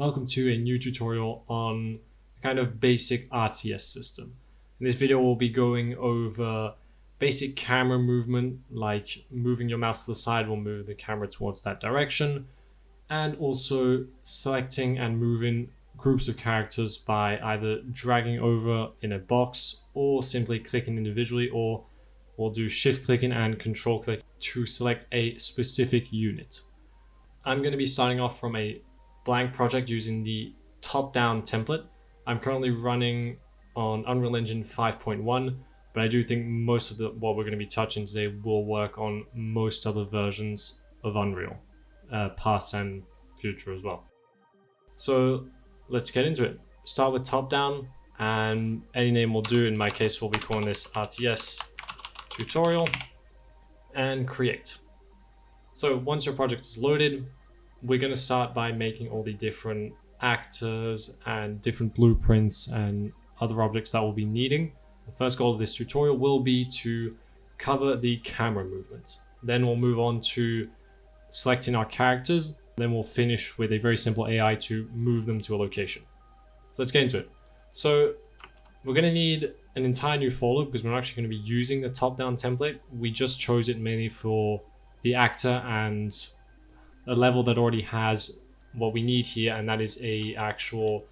Welcome to a new tutorial on a kind of basic RTS system. In this video we'll be going over basic camera movement, like moving your mouse to the side will move the camera towards that direction, and also selecting and moving groups of characters by either dragging over in a box or simply clicking individually, or we'll do shift clicking and control click to select a specific unit. I'm going to be starting off from a blank project using the top-down template. I'm currently running on Unreal Engine 5.1, but I do think most of what we're going to be touching today will work on most other versions of Unreal, past and future as well. So let's get into it. Start with top-down, and any name will do. In my case, we'll be calling this RTS tutorial, and create. So once your project is loaded, we're going to start by making all the different actors and different blueprints and other objects that we'll be needing. The first goal of this tutorial will be to cover the camera movements. Then we'll move on to selecting our characters. Then we'll finish with a very simple AI to move them to a location. So let's get into it. So we're going to need an entire new folder because we're actually going to be using the top-down template. We just chose it mainly for the actor and a level that already has what we need here, and that is a actual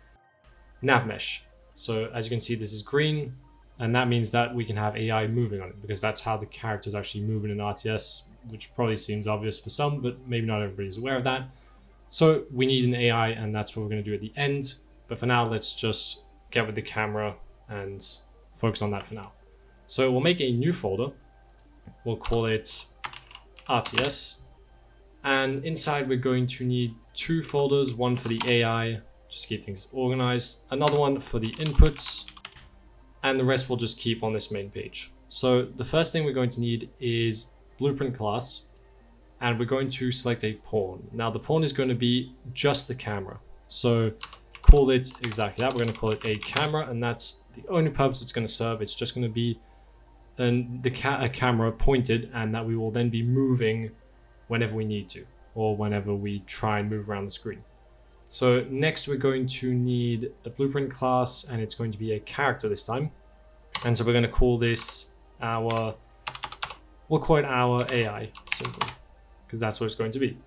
nav mesh. So as you can see, this is green, and that means that we can have AI moving on it because that's how the characters actually move in an RTS, which probably seems obvious for some, but maybe not everybody's aware of that. So we need an AI, and that's what we're going to do at the end. But for now, let's just get with the camera and focus on that for now. So we'll make a new folder. We'll call it RTS. And inside we're going to need two folders, one for the AI, just to keep things organized, another one for the inputs, and the rest we'll just keep on this main page. So the first thing we're going to need is blueprint class, and we're going to select a pawn. Now the pawn is going to be just the camera. So call it exactly that. We're going to call it a camera, and that's the only purpose it's going to serve. It's just going to be a camera pointed, and that we will then be moving whenever we need to, or whenever we try and move around the screen. So next we're going to need a blueprint class, and it's going to be a character this time. And so we're going to call this we'll call it our AI simply, because that's what it's going to be.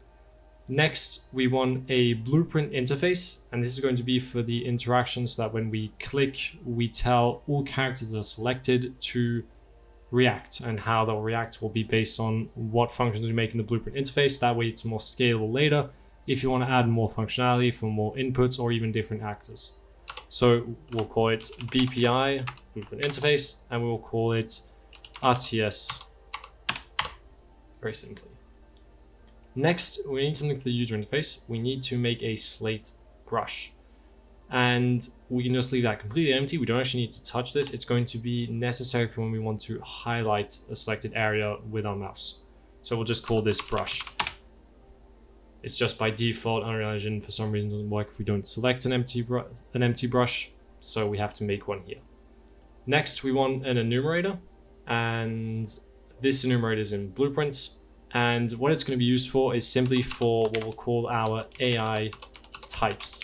Next, we want a blueprint interface, and this is going to be for the interaction so that when we click, we tell all characters that are selected to react, and how they'll react will be based on what functions we make in the blueprint interface. That way it's more scalable later if you want to add more functionality for more inputs or even different actors. So we'll call it BPI, blueprint interface, and we will call it RTS very simply. Next, we need something for the user interface. We need to make a slate brush, and we can just leave that completely empty. We don't actually need to touch this. It's going to be necessary for when we want to highlight a selected area with our mouse. So we'll just call this brush. It's just by default, Unreal Engine for some reason doesn't work if we don't select an empty brush, so we have to make one here. Next, we want an enumerator, and this enumerator is in blueprints, and what it's going to be used for is simply for what we'll call our AI types.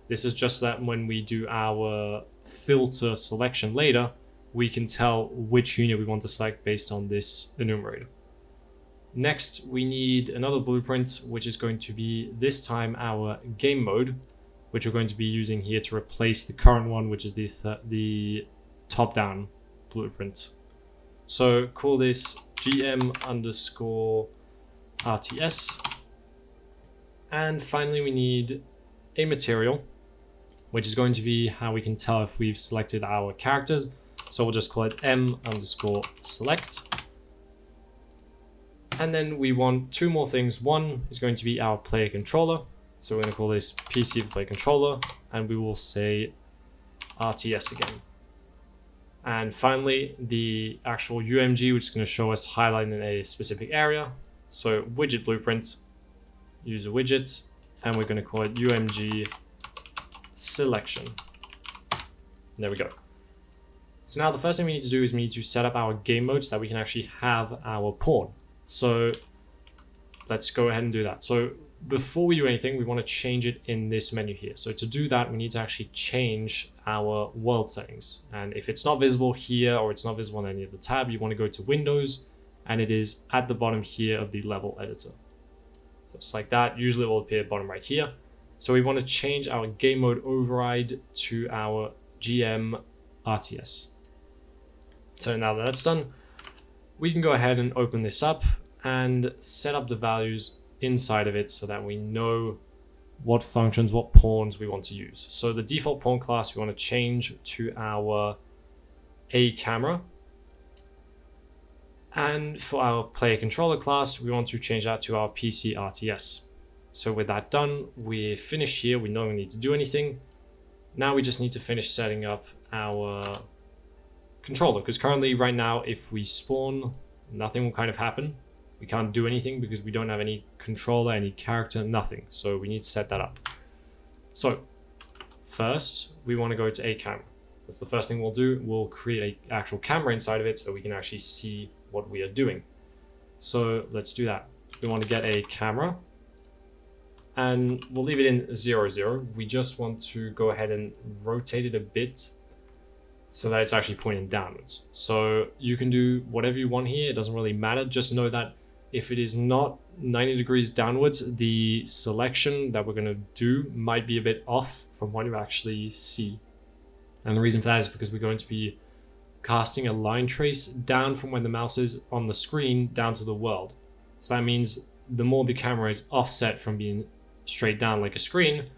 This is just that when we do our filter selection later, we can tell which unit we want to select based on this enumerator. Next, we need another blueprint, which is going to be this time our game mode, which we're going to be using here to replace the current one, which is the top-down blueprint. So call this GM_RTS. And finally, we need a material, which is going to be how we can tell if we've selected our characters. So we'll just call it M_select. And then we want two more things. One is going to be our player controller. So we're going to call this PC for player controller, and we will say RTS again. And finally, the actual UMG, which is going to show us highlighting in a specific area. So widget blueprint, use a widget, and we're going to call it UMG selection. There we go. So now the first thing we need to do is we need to set up our game mode so that we can actually have our pawn. So let's go ahead and do that. So before we do anything, we want to change it in this menu here. So to do that, we need to actually change our world settings. And if it's not visible here or it's not visible on any of the tab, you want to go to Windows, and it is at the bottom here of the level editor. So it's like that. Usually it will appear bottom right here. So we want to change our game mode override to our GM RTS. So now that that's done, we can go ahead and open this up and set up the values inside of it so that we know what functions, what pawns we want to use. So the default pawn class we want to change to our A camera. And for our player controller class, we want to change that to our PC RTS. So with that done, we're finished here. We don't need to do anything. Now we just need to finish setting up our controller, because currently right now, if we spawn, nothing will kind of happen. We can't do anything because we don't have any controller, any character, nothing. So we need to set that up. So first, we want to go to A camera. That's the first thing we'll do. We'll create an actual camera inside of it so we can actually see what we are doing. So let's do that. We want to get a camera, and we'll leave it in 0, 0. We just want to go ahead and rotate it a bit so that it's actually pointing downwards. So you can do whatever you want here. It doesn't really matter. Just know that if it is not 90 degrees downwards, the selection that we're going to do might be a bit off from what you actually see. And the reason for that is because we're going to be casting a line trace down from when the mouse is on the screen down to the world. So that means the more the camera is offset from being straight down like a screen,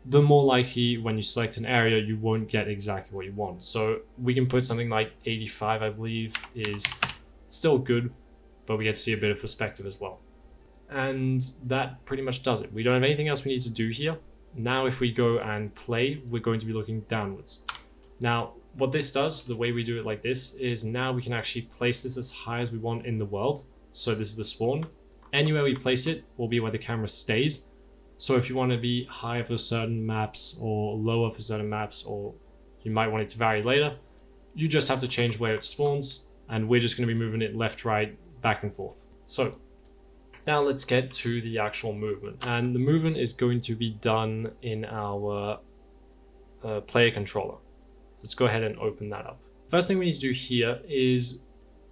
the more likely when you select an area, you won't get exactly what you want. So we can put something like 85, I believe, is still good, but we get to see a bit of perspective as well. And that pretty much does it. We don't have anything else we need to do here. Now if we go and play, we're going to be looking downwards. Now, what this does, the way we do it like this, is now we can actually place this as high as we want in the world. So this is the spawn. Anywhere we place it will be where the camera stays. So if you want to be higher for certain maps or lower for certain maps, or you might want it to vary later, you just have to change where it spawns, and we're just going to be moving it left, right, back and forth. So now let's get to the actual movement, and the movement is going to be done in our player controller. So let's go ahead and open that up. First thing we need to do here is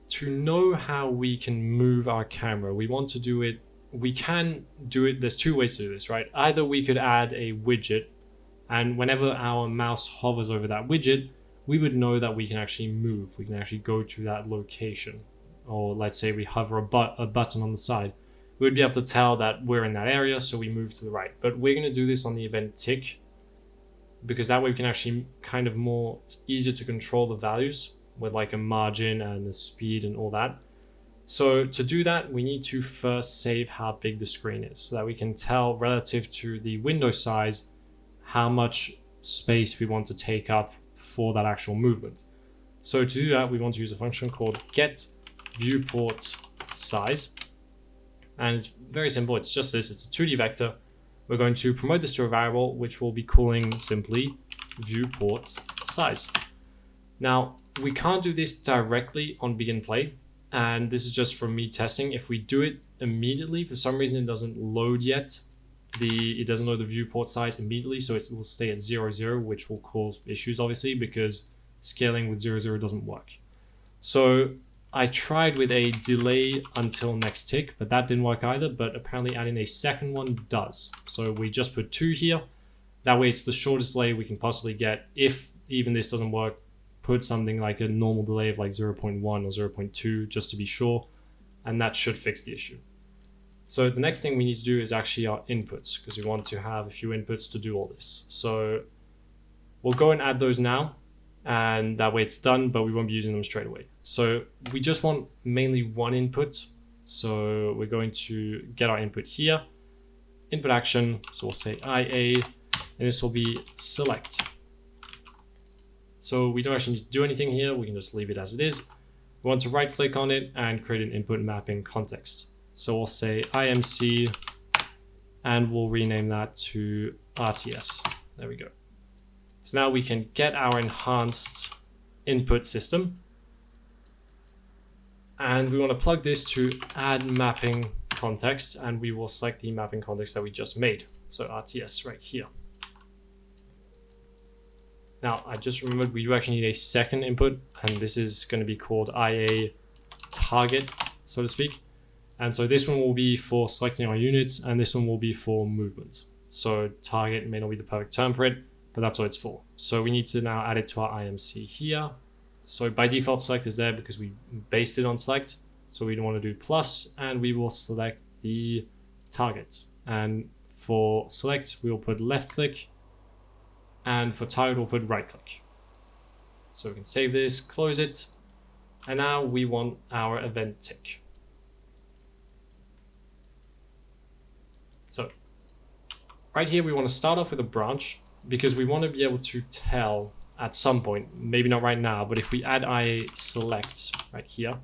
to know how we can move our camera. We want to do it, we can do it, there's two ways to do this, right? Either we could add a widget, and whenever our mouse hovers over that widget, we would know that we can actually move. We can actually go to that location. Or let's say we hover a button on the side. We would be able to tell that we're in that area, so we move to the right. But we're going to do this on the event tick, because that way we can actually kind of more, it's easier to control the values with like a margin and the speed and all that. So to do that, we need to first save how big the screen is so that we can tell relative to the window size how much space we want to take up for that actual movement. So to do that, we want to use a function called get viewport size. And it's very simple. It's just this. It's a 2D vector. We're going to promote this to a variable, which we'll be calling simply viewport size. Now, we can't do this directly on begin play. And this is just from me testing. If we do it immediately, for some reason, it doesn't load yet. It doesn't load the viewport size immediately. So it will stay at 0, 0, which will cause issues, obviously, because scaling with 0, 0 doesn't work. So I tried with a delay until next tick, but that didn't work either. But apparently adding a second one does. So we just put 2 here. That way it's the shortest delay we can possibly get. If even this doesn't work, put something like a normal delay of like 0.1 or 0.2 just to be sure. And that should fix the issue. So the next thing we need to do is actually our inputs, because we want to have a few inputs to do all this. So we'll go and add those now. And that way it's done, but we won't be using them straight away. So we just want mainly one input. So we're going to get our input here, input action. So we'll say IA, and this will be select. So we don't actually need to do anything here. We can just leave it as it is. We want to right click on it and create an input mapping context. So we'll say IMC, and we'll rename that to RTS. There we go. So now we can get our enhanced input system. And we want to plug this to add mapping context, and we will select the mapping context that we just made. So RTS right here. Now, I just remembered we do actually need a second input, and this is going to be called IA target, so to speak. And so this one will be for selecting our units, and this one will be for movement. So target may not be the perfect term for it, but that's what it's for. So we need to now add it to our IMC here. So by default, select is there because we based it on select. So we don't want to do plus, and we will select the target. And for select, we will put left click, and for target, we'll put right click. So we can save this, close it, and now we want our event tick. So right here, we want to start off with a branch because we want to be able to tell at some point, maybe not right now, but if we add IA select right here,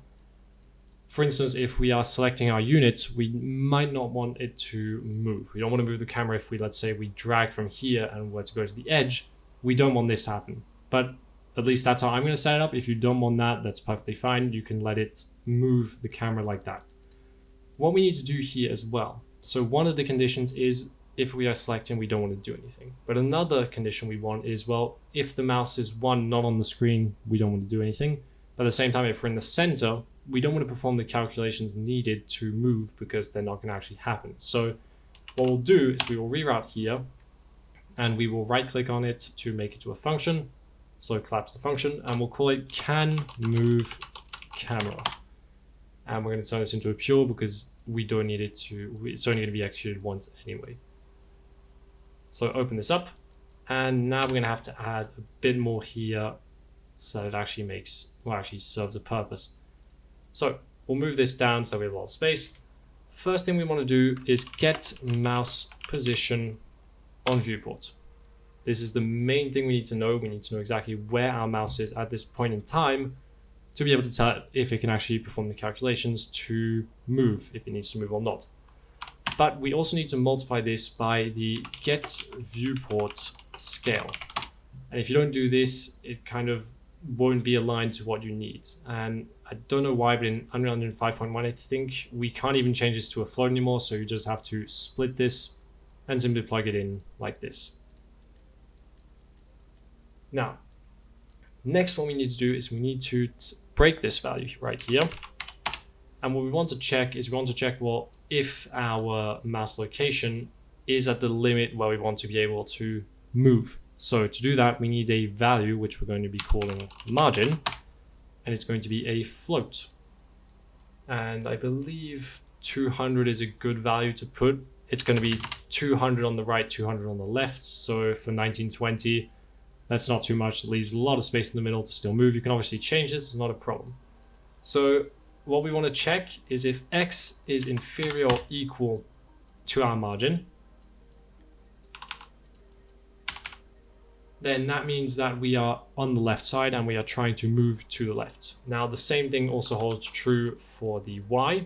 for instance, if we are selecting our units, we might not want it to move. We don't want to move the camera if we, let's say, we drag from here and were to go to the edge. We don't want this to happen. But at least that's how I'm going to set it up. If you don't want that, that's perfectly fine. You can let it move the camera like that. What we need to do here as well. So one of the conditions is if we are selecting, we don't want to do anything. But another condition we want is, well, if the mouse is not on the screen, we don't want to do anything. But at the same time, if we're in the center, we don't want to perform the calculations needed to move because they're not going to actually happen. So what we'll do is we will reroute here, and we will right click on it to make it to a function. So collapse the function, and we'll call it can move camera. And we're going to turn this into a pure because we don't need it to, it's only going to be executed once anyway. So open this up, and now we're going to have to add a bit more here so that it actually serves a purpose. So we'll move this down so we have a lot of space. First thing we want to do is get mouse position on viewport. This is the main thing we need to know. We need to know exactly where our mouse is at this point in time to be able to tell if it can actually perform the calculations to move, if it needs to move or not. But we also need to multiply this by the get viewport scale. And if you don't do this, it kind of won't be aligned to what you need. And I don't know why, but in Unreal Engine 5.1, I think we can't even change this to a float anymore. So you just have to split this and simply plug it in like this. Now, next what we need to do is we need to break this value right here. And what we want to check is well, if our mouse location is at the limit where we want to be able to move. So to do that, we need a value, which we're going to be calling margin, and it's going to be a float. And I believe 200 is a good value to put. It's going to be 200 on the right, 200 on the left. So for 1920, that's not too much. It leaves a lot of space in the middle to still move. You can obviously change this, it's not a problem. So what we want to check is if X is inferior or equal to our margin, then that means that we are on the left side and we are trying to move to the left. Now, the same thing also holds true for the Y.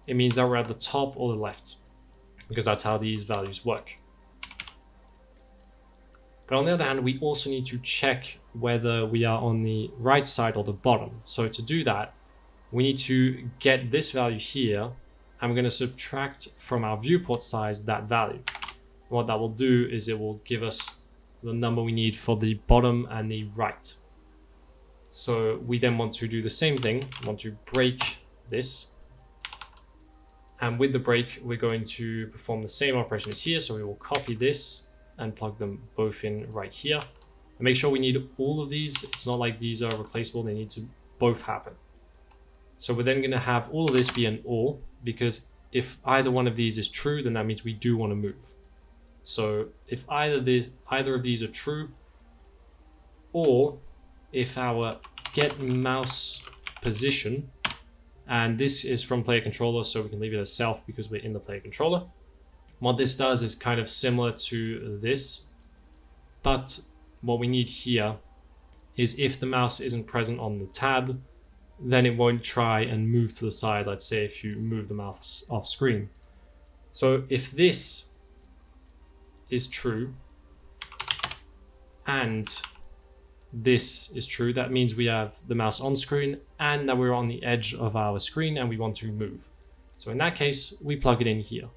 It means that we're at the top or the left, because that's how these values work. But on the other hand, we also need to check whether we are on the right side or the bottom. So to do that, we need to get this value here, and we're going to subtract from our viewport size that value. What that will do is it will give us the number we need for the bottom and the right. So we then want to do the same thing. We want to break this. And with the break, we're going to perform the same operation as here. So we will copy this and plug them both in right here. And make sure we need all of these. It's not like these are replaceable. They need to both happen. So we're then going to have all of this be an or, because if either one of these is true, then that means we do want to move. So if either of these are true, or if our get mouse position, and this is from player controller, so we can leave it as self because we're in the player controller. What this does is kind of similar to this, but what we need here is if the mouse isn't present on the tab, then it won't try and move to the side. Let's say if you move the mouse off screen. So if this is true and this is true, that means we have the mouse on screen and that we're on the edge of our screen and we want to move. So in that case, we plug it in here.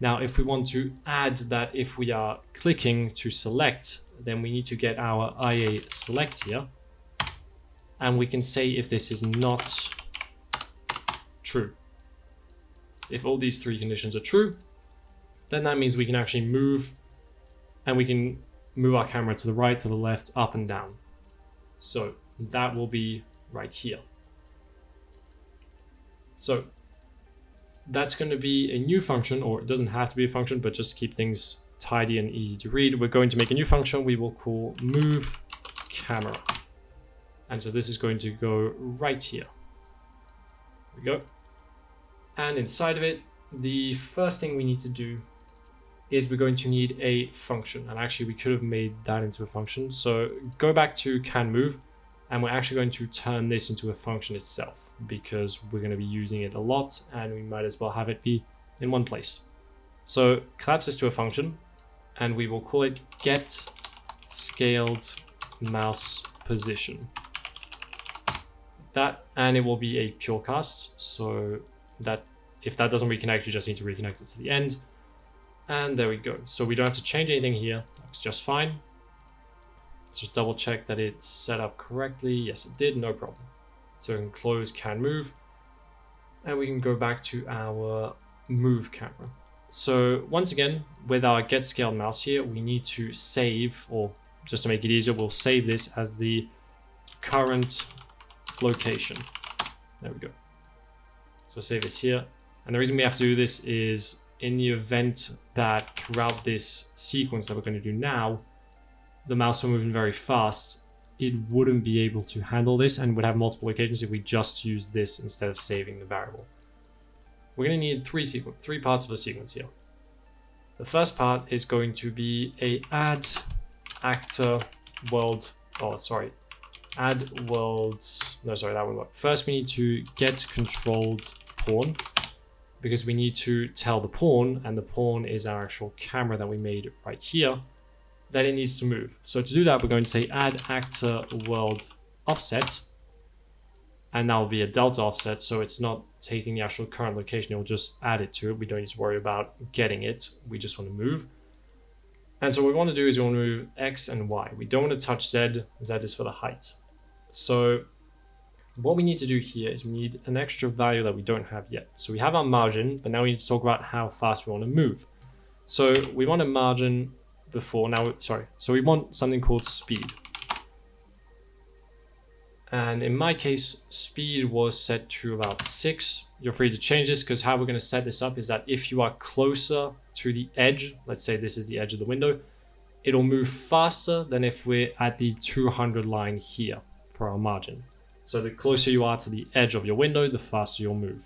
Now, if we want to add that, if we are clicking to select, then we need to get our IA select here. And we can say if this is not true. If all these three conditions are true, then that means we can actually move, and we can move our camera to the right, to the left, up and down. So that will be right here. So that's going to be a new function, or it doesn't have to be a function, but just to keep things tidy and easy to read, we're going to make a new function we will call move camera. And so this is going to go right here. There we go. And inside of it, the first thing we need to do is we're going to need a function. And actually we could have made that into a function. So go back to can move, and we're actually going to turn this into a function itself, because we're going to be using it a lot and we might as well have it be in one place. So collapse this to a function, and we will call it get scaled mouse position. That, and it will be a pure cast, so that if that doesn't reconnect, you just need to reconnect it to the end. And there we go. So we don't have to change anything here. It's just fine. Let's just double check that it's set up correctly. Yes, it did, no problem. So we can close can move, and we can go back to our move camera. So once again, with our get scaled mouse here, we need to save, or just to make it easier, we'll save this as the current location. There we go. So save this here. And the reason we have to do this is in the event that throughout this sequence that we're going to do now, the mouse are moving very fast, it wouldn't be able to handle this and would have multiple locations if we just use this instead of saving the variable. We're going to need three parts of the sequence here. The first part is going to be a add world. No, sorry, that won't work. First, we need to get controlled pawn, because we need to tell the pawn, and the pawn is our actual camera that we made right here, that it needs to move. So to do that, we're going to say add actor world offset, and that will be a delta offset, so it's not taking the actual current location, it will just add it to it. We don't need to worry about getting it, we just want to move. And so what we want to do is we want to move X and Y. We don't want to touch Z, Z is for the height. So what we need to do here is we need an extra value that we don't have yet. So we have our margin, but now we need to talk about how fast we want to move. So we want a margin before, so we want something called speed. And in my case, speed was set to about 6. You're free to change this, because how we're going to set this up is that if you are closer to the edge, let's say this is the edge of the window, it'll move faster than if we're at the 200 line here for our margin. So the closer you are to the edge of your window, the faster you'll move.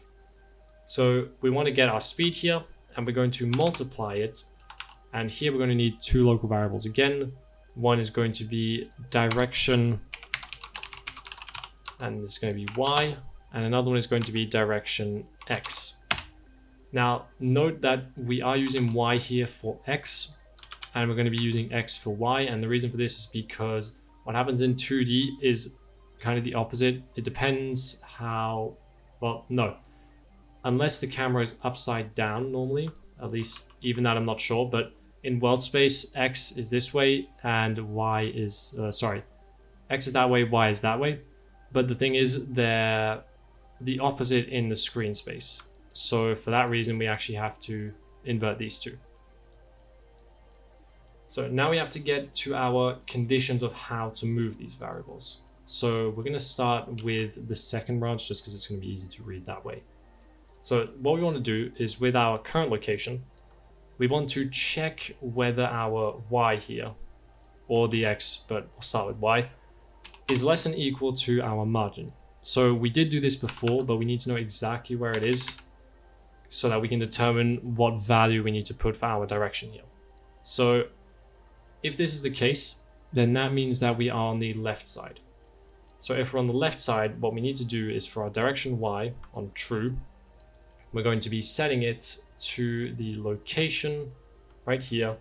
So we want to get our speed here, and we're going to multiply it. And here we're going to need two local variables again. One is going to be direction, and it's going to be Y, and another one is going to be direction X. Now, note that we are using Y here for X, and we're going to be using X for Y, and the reason for this is because what happens in 2D is kind of the opposite. It depends how, well, no. Unless the camera is upside down normally, at least even that I'm not sure, but in world space, X is this way, and Y is, X is that way, Y is that way. But the thing is, they're the opposite in the screen space. So for that reason, we actually have to invert these two. So now we have to get to our conditions of how to move these variables. So we're going to start with the second branch, just because it's going to be easy to read that way. So what we want to do is, with our current location, we want to check whether our Y here, or the X, but we'll start with Y, is less than or equal to our margin. So we did do this before, but we need to know exactly where it is so that we can determine what value we need to put for our direction here. So if this is the case, then that means that we are on the left side. So if we're on the left side, what we need to do is for our direction Y on true, we're going to be setting it to the location right here,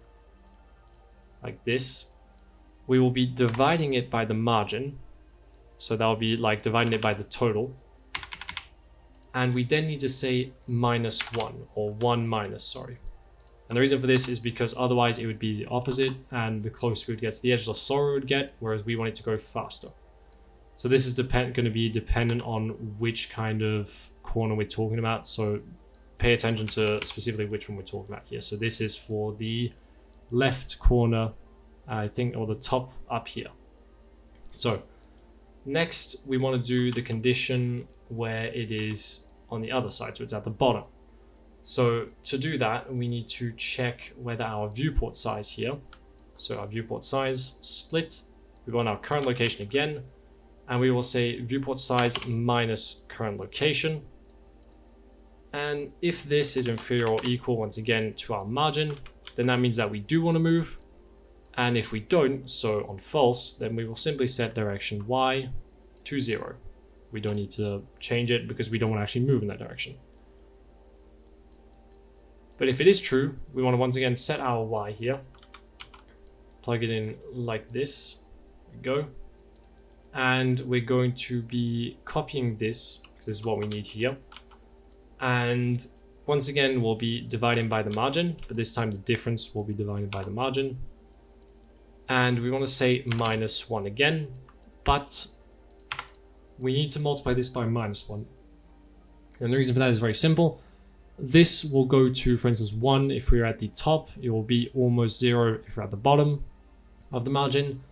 like this. We will be dividing it by the margin. So that'll be like dividing it by the total. And we then need to say -1 or 1 minus, sorry. And the reason for this is because otherwise it would be the opposite, and the closer we would get to the edge, the slower it would get, whereas we want it to go faster. So this is going to be dependent on which kind of corner we're talking about. So pay attention to specifically which one we're talking about here. So this is for the left corner, I think, or the top up here. So next we want to do the condition where it is on the other side, so it's at the bottom. So to do that, we need to check whether our viewport size here, so our viewport size split, we want our current location again, and we will say viewport size minus current location. And if this is inferior or equal, once again, to our margin, then that means that we do want to move. And if we don't, so on false, then we will simply set direction Y to 0. We don't need to change it because we don't want to actually move in that direction. But if it is true, we want to once again set our Y here, plug it in like this, there we go. And we're going to be copying this, because this is what we need here. And once again, we'll be dividing by the margin, but this time the difference will be divided by the margin. And we want to say -1 again, but we need to multiply this by -1. And the reason for that is very simple. This will go to, for instance, 1 if we're at the top. It will be almost 0 if we're at the bottom of the margin.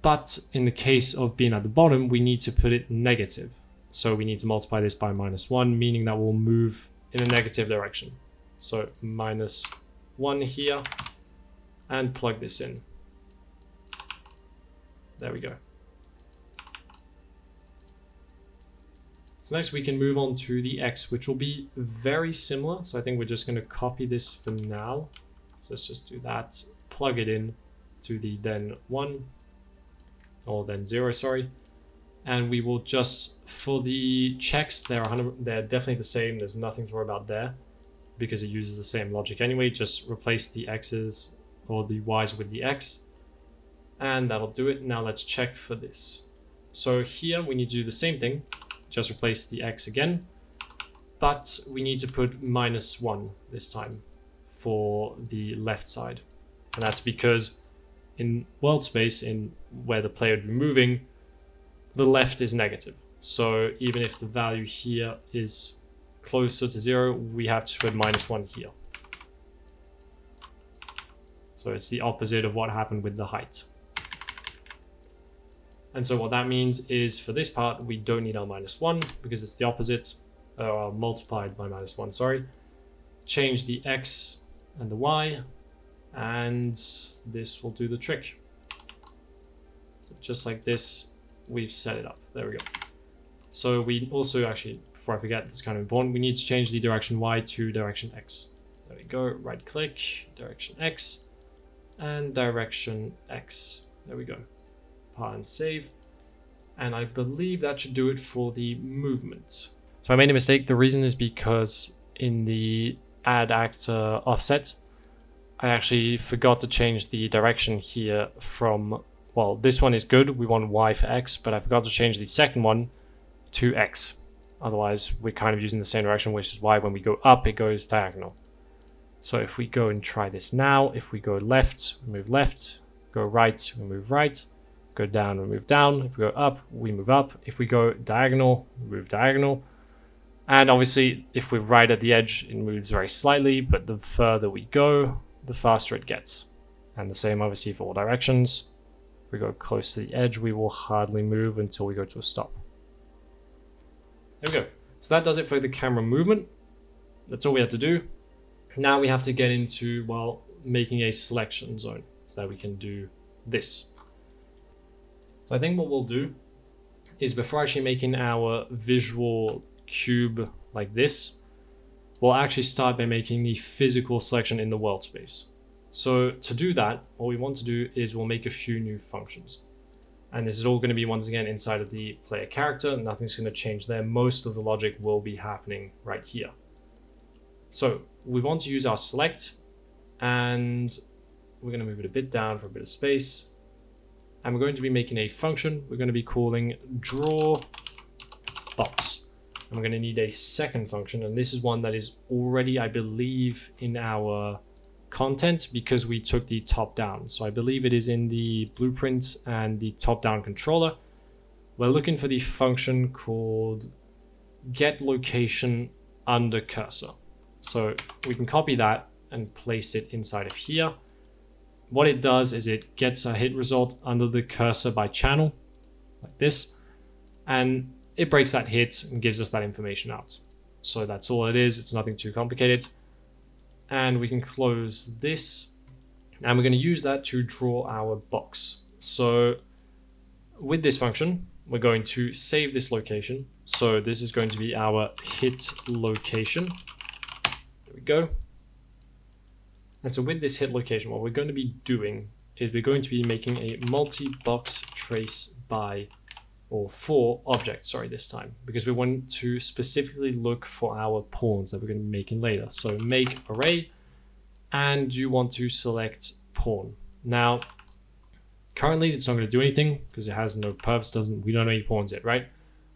But in the case of being at the bottom, we need to put it negative. So we need to multiply this by -1, meaning that we'll move in a negative direction. So -1 here, and plug this in. There we go. So next we can move on to the X, which will be very similar. So I think we're just going to copy this for now. So let's just do that. Plug it in to the then 1, or then 0, sorry. And we will just, for the checks, they're definitely the same. There's nothing to worry about there because it uses the same logic anyway. Just replace the X's or the Y's with the X. And that'll do it. Now let's check for this. So here we need to do the same thing. Just replace the X again. But we need to put -1 this time for the left side. And that's because in world space, in where the player would be moving, the left is negative. So even if the value here is closer to 0, we have to put -1 here. So it's the opposite of what happened with the height. And so what that means is for this part, we don't need our -1 because it's the opposite, multiplied by -1, sorry. Change the X and the Y, and this will do the trick. So just like this, we've set it up. There we go. So we also actually, before I forget, it's kind of important, we need to change the direction Y to direction X. There we go, right click, direction X, and direction X. There we go. Part and save. And I believe that should do it for the movement. So I made a mistake. The reason is because in the add actor offset, I actually forgot to change the direction here from, well, this one is good. We want Y for X, but I forgot to change the second one to X. Otherwise, we're kind of using the same direction, which is why when we go up, it goes diagonal. So if we go and try this now, if we go left, we move left, go right, we move right, go down, we move down. If we go up, we move up. If we go diagonal, we move diagonal. And obviously, if we're right at the edge, it moves very slightly, but the further we go, the faster it gets. And the same obviously for all directions. If we go close to the edge, we will hardly move until we go to a stop. There we go. So that does it for the camera movement. That's all we have to do. Now we have to get into, well, making a selection zone so that we can do this. So I think what we'll do is before actually making our visual cube like this, we'll actually start by making the physical selection in the world space. So to do that, what we want to do is we'll make a few new functions. And this is all going to be once again inside of the player character. Nothing's going to change there. Most of the logic will be happening right here. So we want to use our select, and we're going to move it a bit down for a bit of space. And we're going to be making a function we're going to be calling draw box. And we're going to need a second function, and this is one that is already, I believe, in our content because we took the top down. So I believe it is in the blueprint and the top down controller. We're looking for the function called get location under cursor. So we can copy that and place it inside of here. What it does is it gets a hit result under the cursor by channel, like this, and it breaks that hit and gives us that information out. So that's all it is. It's nothing too complicated. And we can close this, and we're going to use that to draw our box. So with this function, we're going to save this location. So this is going to be our hit location. There we go. And so with this hit location, what we're going to be doing is we're going to be making a multi-box trace by or for object, sorry, this time, because we want to specifically look for our pawns that we're going to be making later. So make array, and you want to select pawn. Now, currently it's not going to do anything because it has no purpose, we don't know any pawns yet, right?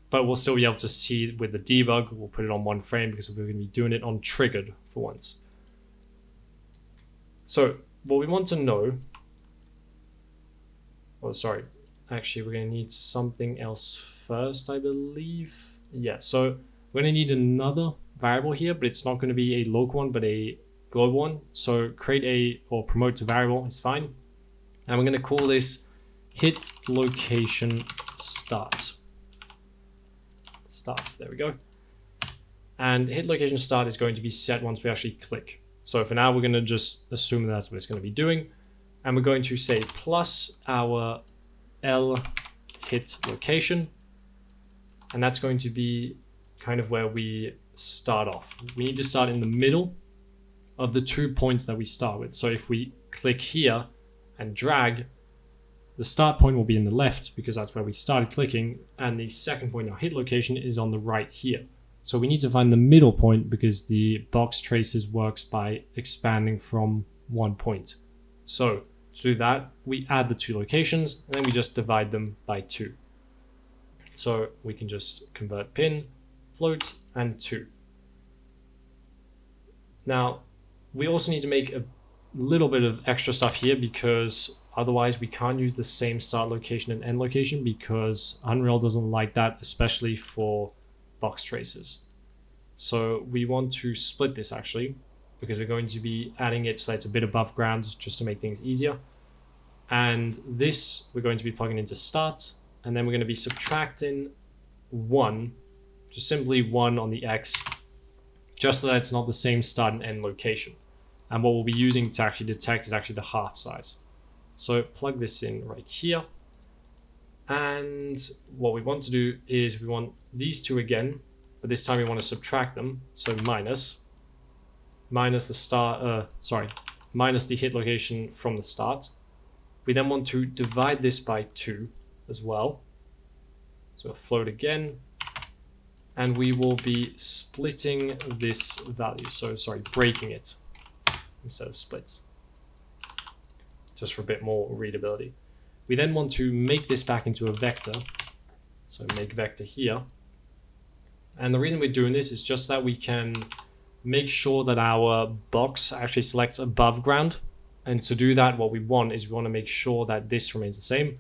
But we'll still be able to see it with the debug. We'll put it on one frame because we're going to be doing it on triggered for once. So what we want to know, oh, sorry, actually we're going to need something else first, I believe. Yeah, so we're going to need another variable here, but it's not going to be a local one, but a global one. So create a, or promote to variable is fine. And we're going to call this hit location start. There we go. And hit location start is going to be set once we actually click. So for now, we're going to just assume that's what it's going to be doing. And we're going to say plus our L hit location. And that's going to be kind of where we start off. We need to start in the middle of the 2 points that we start with. So if we click here and drag, the start point will be in the left because that's where we started clicking. And the second point, our hit location, is on the right here. So we need to find the middle point because the box traces works by expanding from one point. So to do that, we add the 2 locations and then we just divide them by 2. So we can just convert pin, float, and 2. Now, we also need to make a little bit of extra stuff here because otherwise we can't use the same start location and end location because Unreal doesn't like that, especially for box traces. So we want to split this actually because we're going to be adding it so that it's a bit above ground just to make things easier. And this we're going to be plugging into start, and then we're going to be subtracting 1, just simply 1 on the X, just so that it's not the same start and end location. And what we'll be using to actually detect is actually the half size. So plug this in right here. And what we want to do is we want these 2 again, but this time we want to subtract them. So minus the minus the hit location from the start. We then want to divide this by 2 as well. So float again, and we will be splitting this value. So sorry, breaking it instead of splits, just for a bit more readability. We then want to make this back into a vector. So make vector here. And the reason we're doing this is just that we can make sure that our box actually selects above ground. And to do that, what we want is we want to make sure that this remains the same,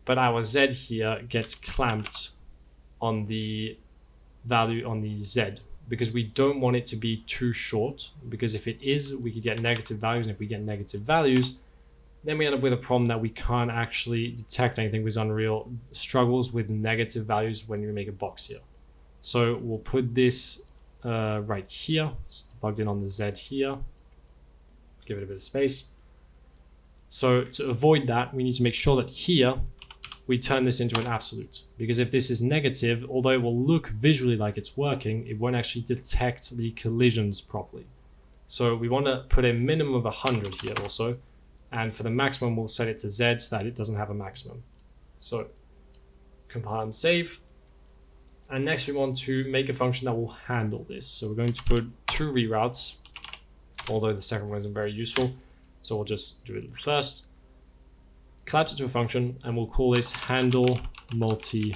but our Z here gets clamped on the value on the Z because we don't want it to be too short, because if it is, we could get negative values. And if we get negative values, then we end up with a problem that we can't actually detect anything because Unreal struggles with negative values when you make a box here. So we'll put this right here, it's plugged in on the Z here, give it a bit of space. So to avoid that, we need to make sure that here we turn this into an absolute, because if this is negative, although it will look visually like it's working, it won't actually detect the collisions properly. So we want to put a minimum of 100 here also, and for the maximum we'll set it to Z so that it doesn't have a maximum. So compile and save. And next we want to make a function that will handle this. So we're going to put 2 reroutes, although the second one isn't very useful. So we'll just do it first. Collapse it to a function, and we'll call this handle multi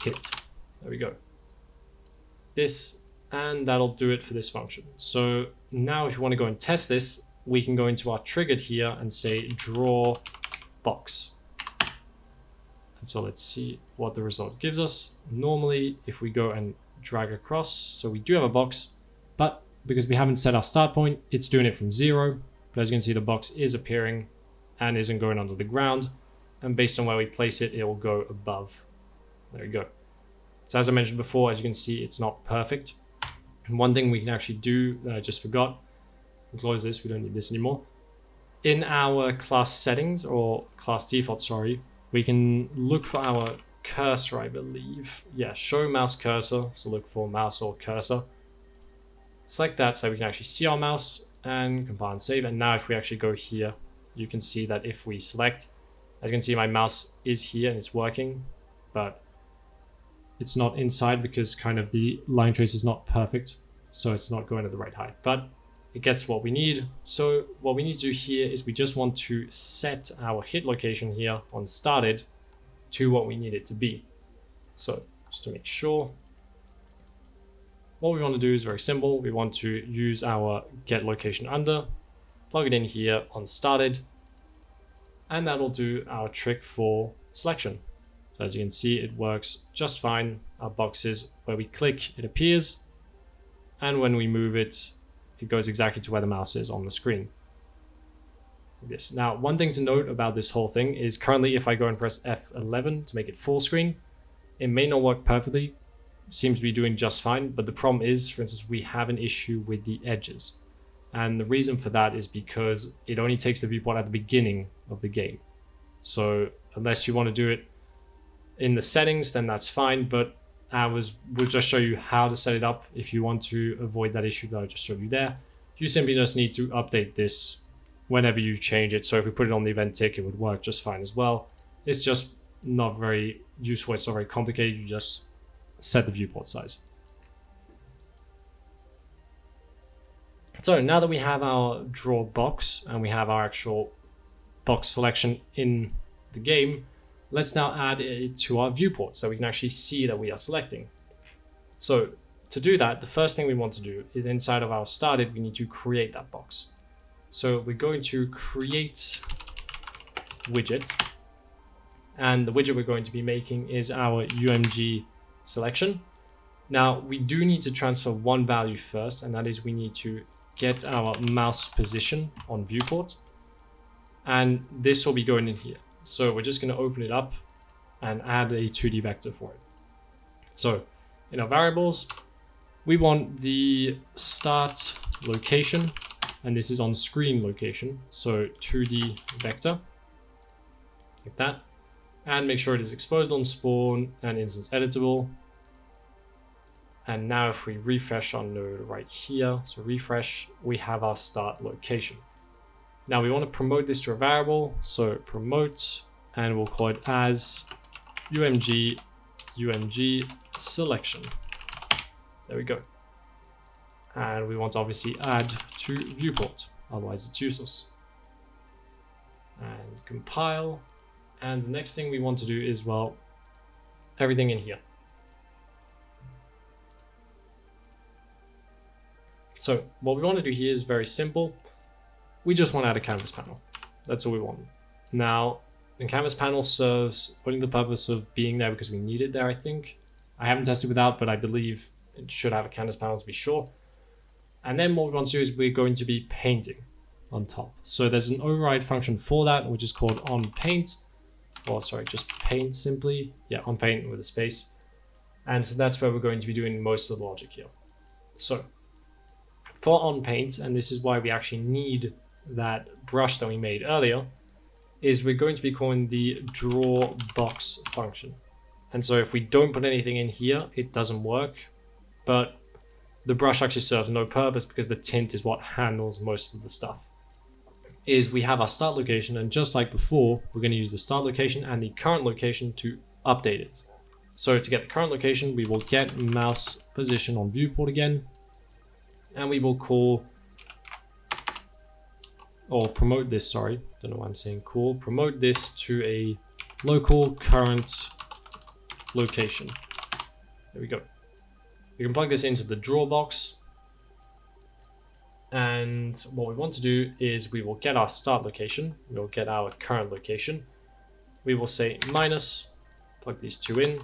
hit. There we go. This, and that'll do it for this function. So now if you want to go and test this, we can go into our triggered here and say draw box. And so let's see what the result gives us. Normally, if we go and drag across, so we do have a box, but because we haven't set our start point, it's doing it from 0. But as you can see, the box is appearing and isn't going under the ground. And based on where we place it, it will go above. There we go. So as I mentioned before, as you can see, it's not perfect. And one thing we can actually do that I just forgot, we'll close this, we don't need this anymore. In our class settings, or class default, sorry, we can look for our cursor, I believe. Yeah, show mouse cursor. So look for mouse or cursor. Select that so we can actually see our mouse and compile and save. And now if we actually go here, you can see that if we select, as you can see, my mouse is here and it's working, but it's not inside because kind of the line trace is not perfect. So it's not going at the right height, but it gets what we need. So what we need to do here is we just want to set our hit location here on started to what we need it to be. So just to make sure, what we want to do is very simple. We want to use our get location under, plug it in here on started, and that'll do our trick for selection. So as you can see, it works just fine. Our boxes, where we click, it appears, and when we move it, it goes exactly to where the mouse is on the screen. This. Now, one thing to note about this whole thing is currently if I go and press F11 to make it full screen, it may not work perfectly. It seems to be doing just fine, but the problem is, for instance, we have an issue with the edges. And the reason for that is because it only takes the viewport at the beginning of the game. So unless you want to do it in the settings, then that's fine, but we'll just show you how to set it up if you want to avoid that issue that I just showed you there. You simply just need to update this whenever you change it. So if we put it on the event tick, it would work just fine as well. It's just not very useful. It's not very complicated. You just set the viewport size. So now that we have our draw box and we have our actual box selection in the game, let's now add it to our viewport so we can actually see that we are selecting. So to do that, the first thing we want to do is inside of our started, we need to create that box. So we're going to create widget, and the widget we're going to be making is our UMG selection. Now we do need to transfer one value first, and that is we need to get our mouse position on viewport, and this will be going in here. So we're just going to open it up and add a 2D vector for it. So in our variables, we want the start location, and this is on screen location. So 2D vector, like that. And make sure it is exposed on spawn and instance editable. And now if we refresh our node right here, so refresh, we have our start location. Now we want to promote this to a variable, so promote, and we'll call it as UMG selection. There we go. And we want to obviously add to viewport, otherwise it's useless. And compile. And the next thing we want to do is, well, everything in here. So what we want to do here is very simple. We just want to add a canvas panel. That's all we want. Now, the canvas panel serves only the purpose of being there because we need it there, I think. I haven't tested without, but I believe it should have a canvas panel to be sure. And then what we want to do is we're going to be painting on top. So there's an override function for that, which is called onPaint. Or sorry, just paint simply. Yeah, onPaint with a space. And so that's where we're going to be doing most of the logic here. So for onPaint, and this is why we actually need that brush that we made earlier, is we're going to be calling the draw box function. And so if we don't put anything in here, it doesn't work. But the brush actually serves no purpose because the tint is what handles most of the stuff. Is we have our start location, and just like before, we're going to use the start location and the current location to update it. So to get the current location, we will get mouse position on viewport again, and we will call, or promote this, sorry, don't know why I'm saying call, promote this to a local current location. There we go. We can plug this into the draw box. And what we want to do is we will get our start location. We'll get our current location. We will say minus, plug these two in.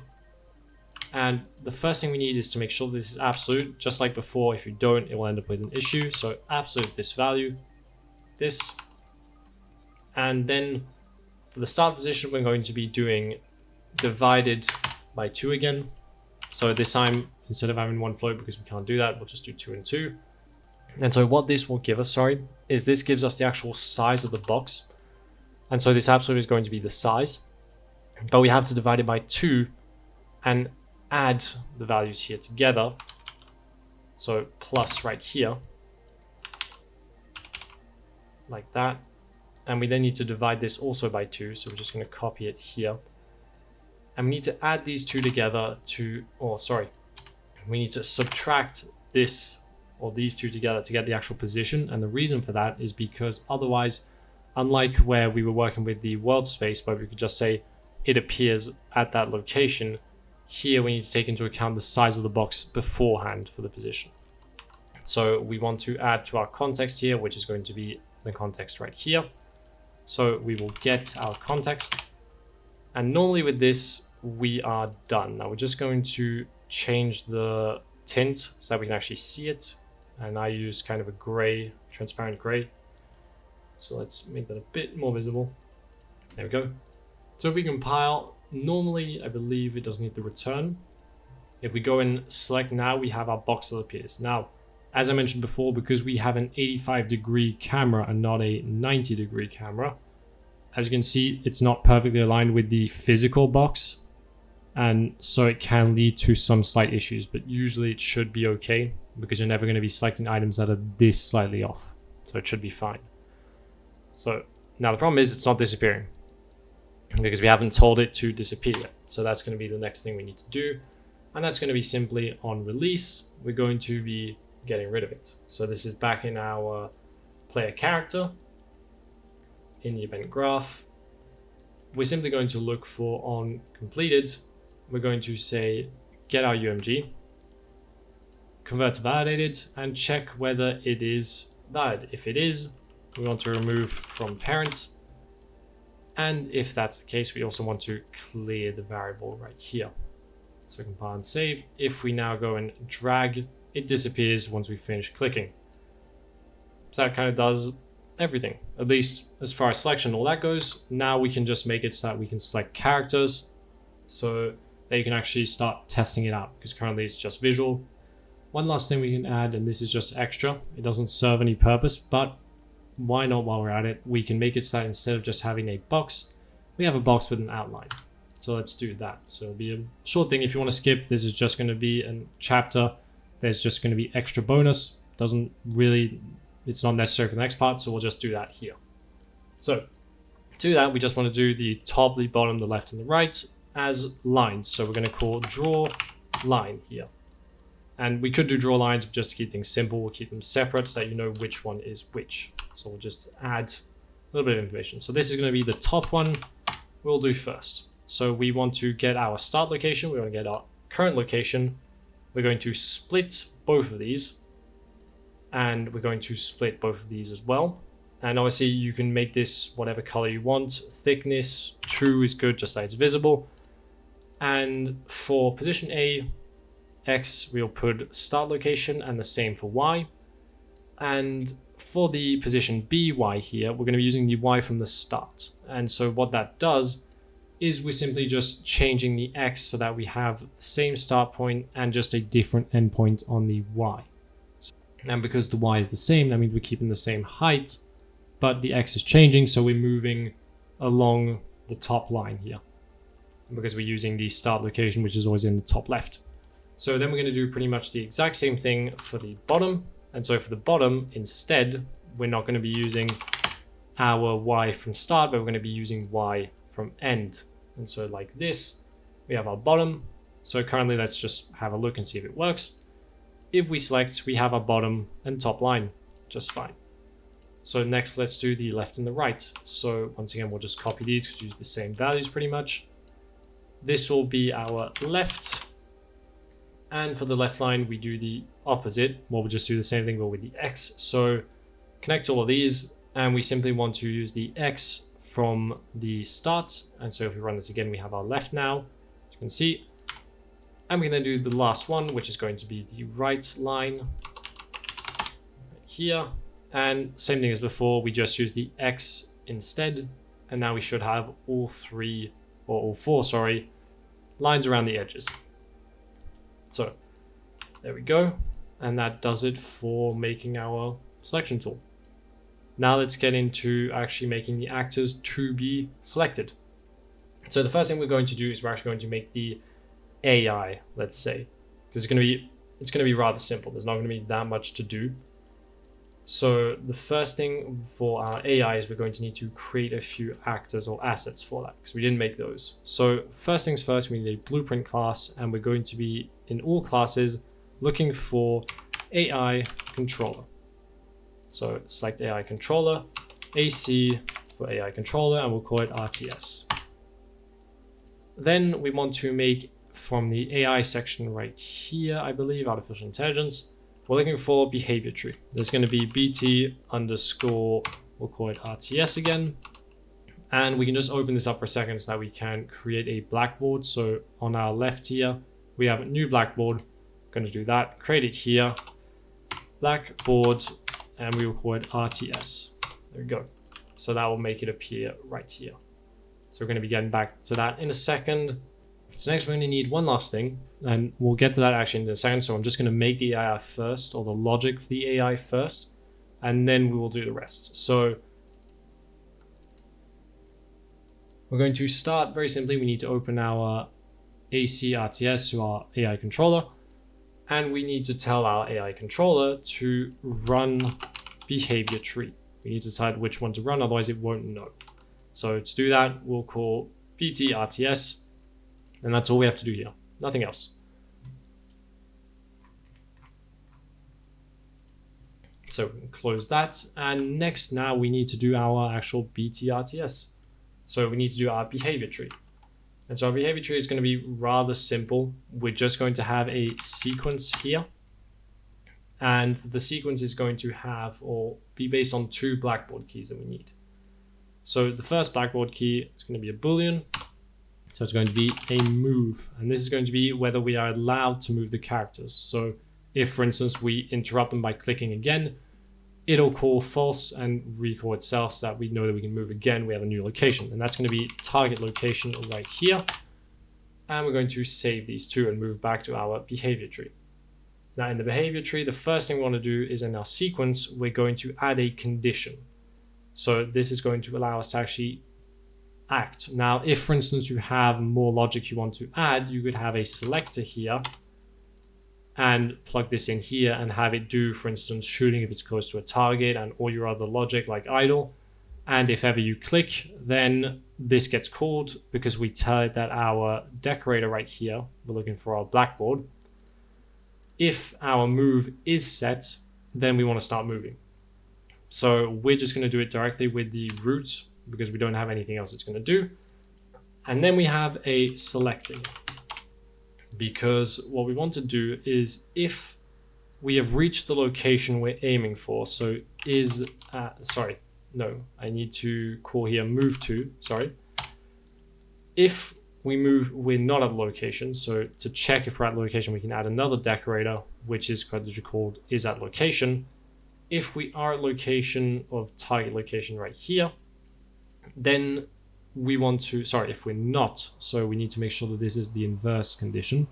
And the first thing we need is to make sure this is absolute. Just like before, if you don't, it will end up with an issue. So absolute this value, this. And then for the start position, we're going to be doing divided by 2 again. So this time, instead of having one float, because we can't do that, we'll just do 2 and 2. And so what this will give us, is this gives us the actual size of the box. And so this absolute is going to be the size, but we have to divide it by 2 and add the values here together. So plus right here, like that. And we then need to divide this also by 2. So we're just going to copy it here. And we need to add these two together to, we need to subtract this or these two together to get the actual position. And the reason for that is because otherwise, unlike where we were working with the world space, where we could just say it appears at that location, here we need to take into account the size of the box beforehand for the position. So we want to add to our context here, which is going to be the context right here. So we will get our context. And normally with this, we are done. Now we're just going to change the tint so that we can actually see it. And I use kind of a gray, transparent gray. So let's make that a bit more visible. There we go. So if we compile, normally I believe it doesn't need the return. If we go and select now, we have our box that appears. Now, as I mentioned before, because we have an 85-degree camera and not a 90-degree camera, as you can see, it's not perfectly aligned with the physical box. And so it can lead to some slight issues, but usually it should be okay because you're never going to be selecting items that are this slightly off. So it should be fine. So now the problem is it's not disappearing because we haven't told it to disappear yet. So that's going to be the next thing we need to do. And that's going to be simply on release, we're going to be getting rid of it. So this is back in our player character in the event graph. We're simply going to look for on completed. We're going to say get our UMG, convert to validated, and check whether it is valid. If it is, we want to remove from parent. And if that's the case, we also want to clear the variable right here. So compile and save. If we now go and drag, it disappears once we finish clicking. So that kind of does everything, at least as far as selection and all that goes. Now we can just make it so that we can select characters so that you can actually start testing it out, because currently it's just visual. One last thing we can add, and this is just extra, it doesn't serve any purpose, but why not while we're at it, we can make it so that instead of just having a box, we have a box with an outline. So let's do that. So it'll be a short thing. If you want to skip, this is just going to be a chapter. There's just going to be extra bonus. Doesn't really, it's not necessary for the next part, so we'll just do that here. So to do that, we just want to do the top, the bottom, the left, and the right as lines. So we're going to call draw line here. And we could do draw lines, but just to keep things simple, we'll keep them separate so that you know which one is which. So we'll just add a little bit of information. So this is going to be the top one we'll do first. So we want to get our start location. We want to get our current location. We're going to split both of these. And we're going to split both of these as well. And obviously you can make this whatever color you want. Thickness 2 is good, just so it's visible. And for position A, X, we'll put start location, and the same for Y. And for the position B, Y here, we're going to be using the Y from the start. And so what that does is we're simply just changing the X so that we have the same start point and just a different endpoint on the Y. And because the Y is the same, that means we're keeping the same height, but the X is changing, so we're moving along the top line here. Because we're using the start location, which is always in the top left. So then we're going to do pretty much the exact same thing for the bottom. And so for the bottom, instead, we're not going to be using our Y from start, but we're going to be using Y from end. And so like this, we have our bottom. So currently, let's just have a look and see if it works. If we select, we have our bottom and top line just fine. So next, let's do the left and the right. So once again, we'll just copy these because we use the same values pretty much. This will be our left. And for the left line, we do the opposite. Well, we'll just do the same thing, but with the X. So connect all of these, and we simply want to use the X from the start. And so if we run this again, we have our left now, as you can see. And we can then do the last one, which is going to be the right line right here. And same thing as before, we just use the X instead. And now we should have all four, lines around the edges. So there we go. And that does it for making our selection tool. Now let's get into actually making the actors to be selected. So the first thing we're going to do is we're actually going to make the AI, let's say, because it's going to be rather simple. There's not going to be that much to do. So the first thing for our AI is we're going to need to create a few actors or assets for that, because we didn't make those. So first things first, we need a blueprint class, and we're going to be in all classes looking for AI controller. So select AI controller, AC for AI controller, and we'll call it RTS. Then we want to make from the AI section right here, I believe, artificial intelligence, we're looking for behavior tree. There's going to be BT underscore, we'll call it RTS again. And we can just open this up for a second so that we can create a blackboard. So on our left here, we have a new blackboard. Going to do that, create it here, blackboard, and we will call it RTS. There we go. So that will make it appear right here. So we're going to be getting back to that in a second. So next we're going to need one last thing, and we'll get to that actually in a second. So I'm just going to make the AI first, or the logic for the AI first, and then we will do the rest. So we're going to start very simply. We need to open our AC RTS to our AI controller, and we need to tell our AI controller to run behavior tree. We need to decide which one to run, otherwise it won't know. So to do that, we'll call BT RTS. And that's all we have to do here, nothing else. So we can close that. And next now we need to do our actual BTRTS. So we need to do our behavior tree. And so our behavior tree is going to be rather simple. We're just going to have a sequence here. And the sequence is going to have or be based on two Blackboard keys that we need. So the first Blackboard key is going to be a Boolean. So it's going to be a move, and this is going to be whether we are allowed to move the characters. So if, for instance, we interrupt them by clicking again, it'll call false and recall itself so that we know that we can move again. We have a new location, and that's going to be target location right here. And we're going to save these two and move back to our behavior tree. Now in the behavior tree, the first thing we want to do is in our sequence, we're going to add a condition. So this is going to allow us to actually act. Now, if for instance you have more logic you want to add, you could have a selector here and plug this in here and have it do, for instance, shooting if it's close to a target and all your other logic like idle. And if ever you click, then this gets called because we tell it that our decorator right here, we're looking for our blackboard. If our move is set, then we want to start moving. So we're just going to do it directly with the root because we don't have anything else it's going to do. And then we have a selector, because what we want to do is if we have reached the location we're aiming for, so is, I need to call here move to, If we move, we're not at the location, so to check if we're at the location, we can add another decorator, which is called is at location. If we are at location of target location right here, then we want to, if we're not, so we need to make sure that this is the inverse condition.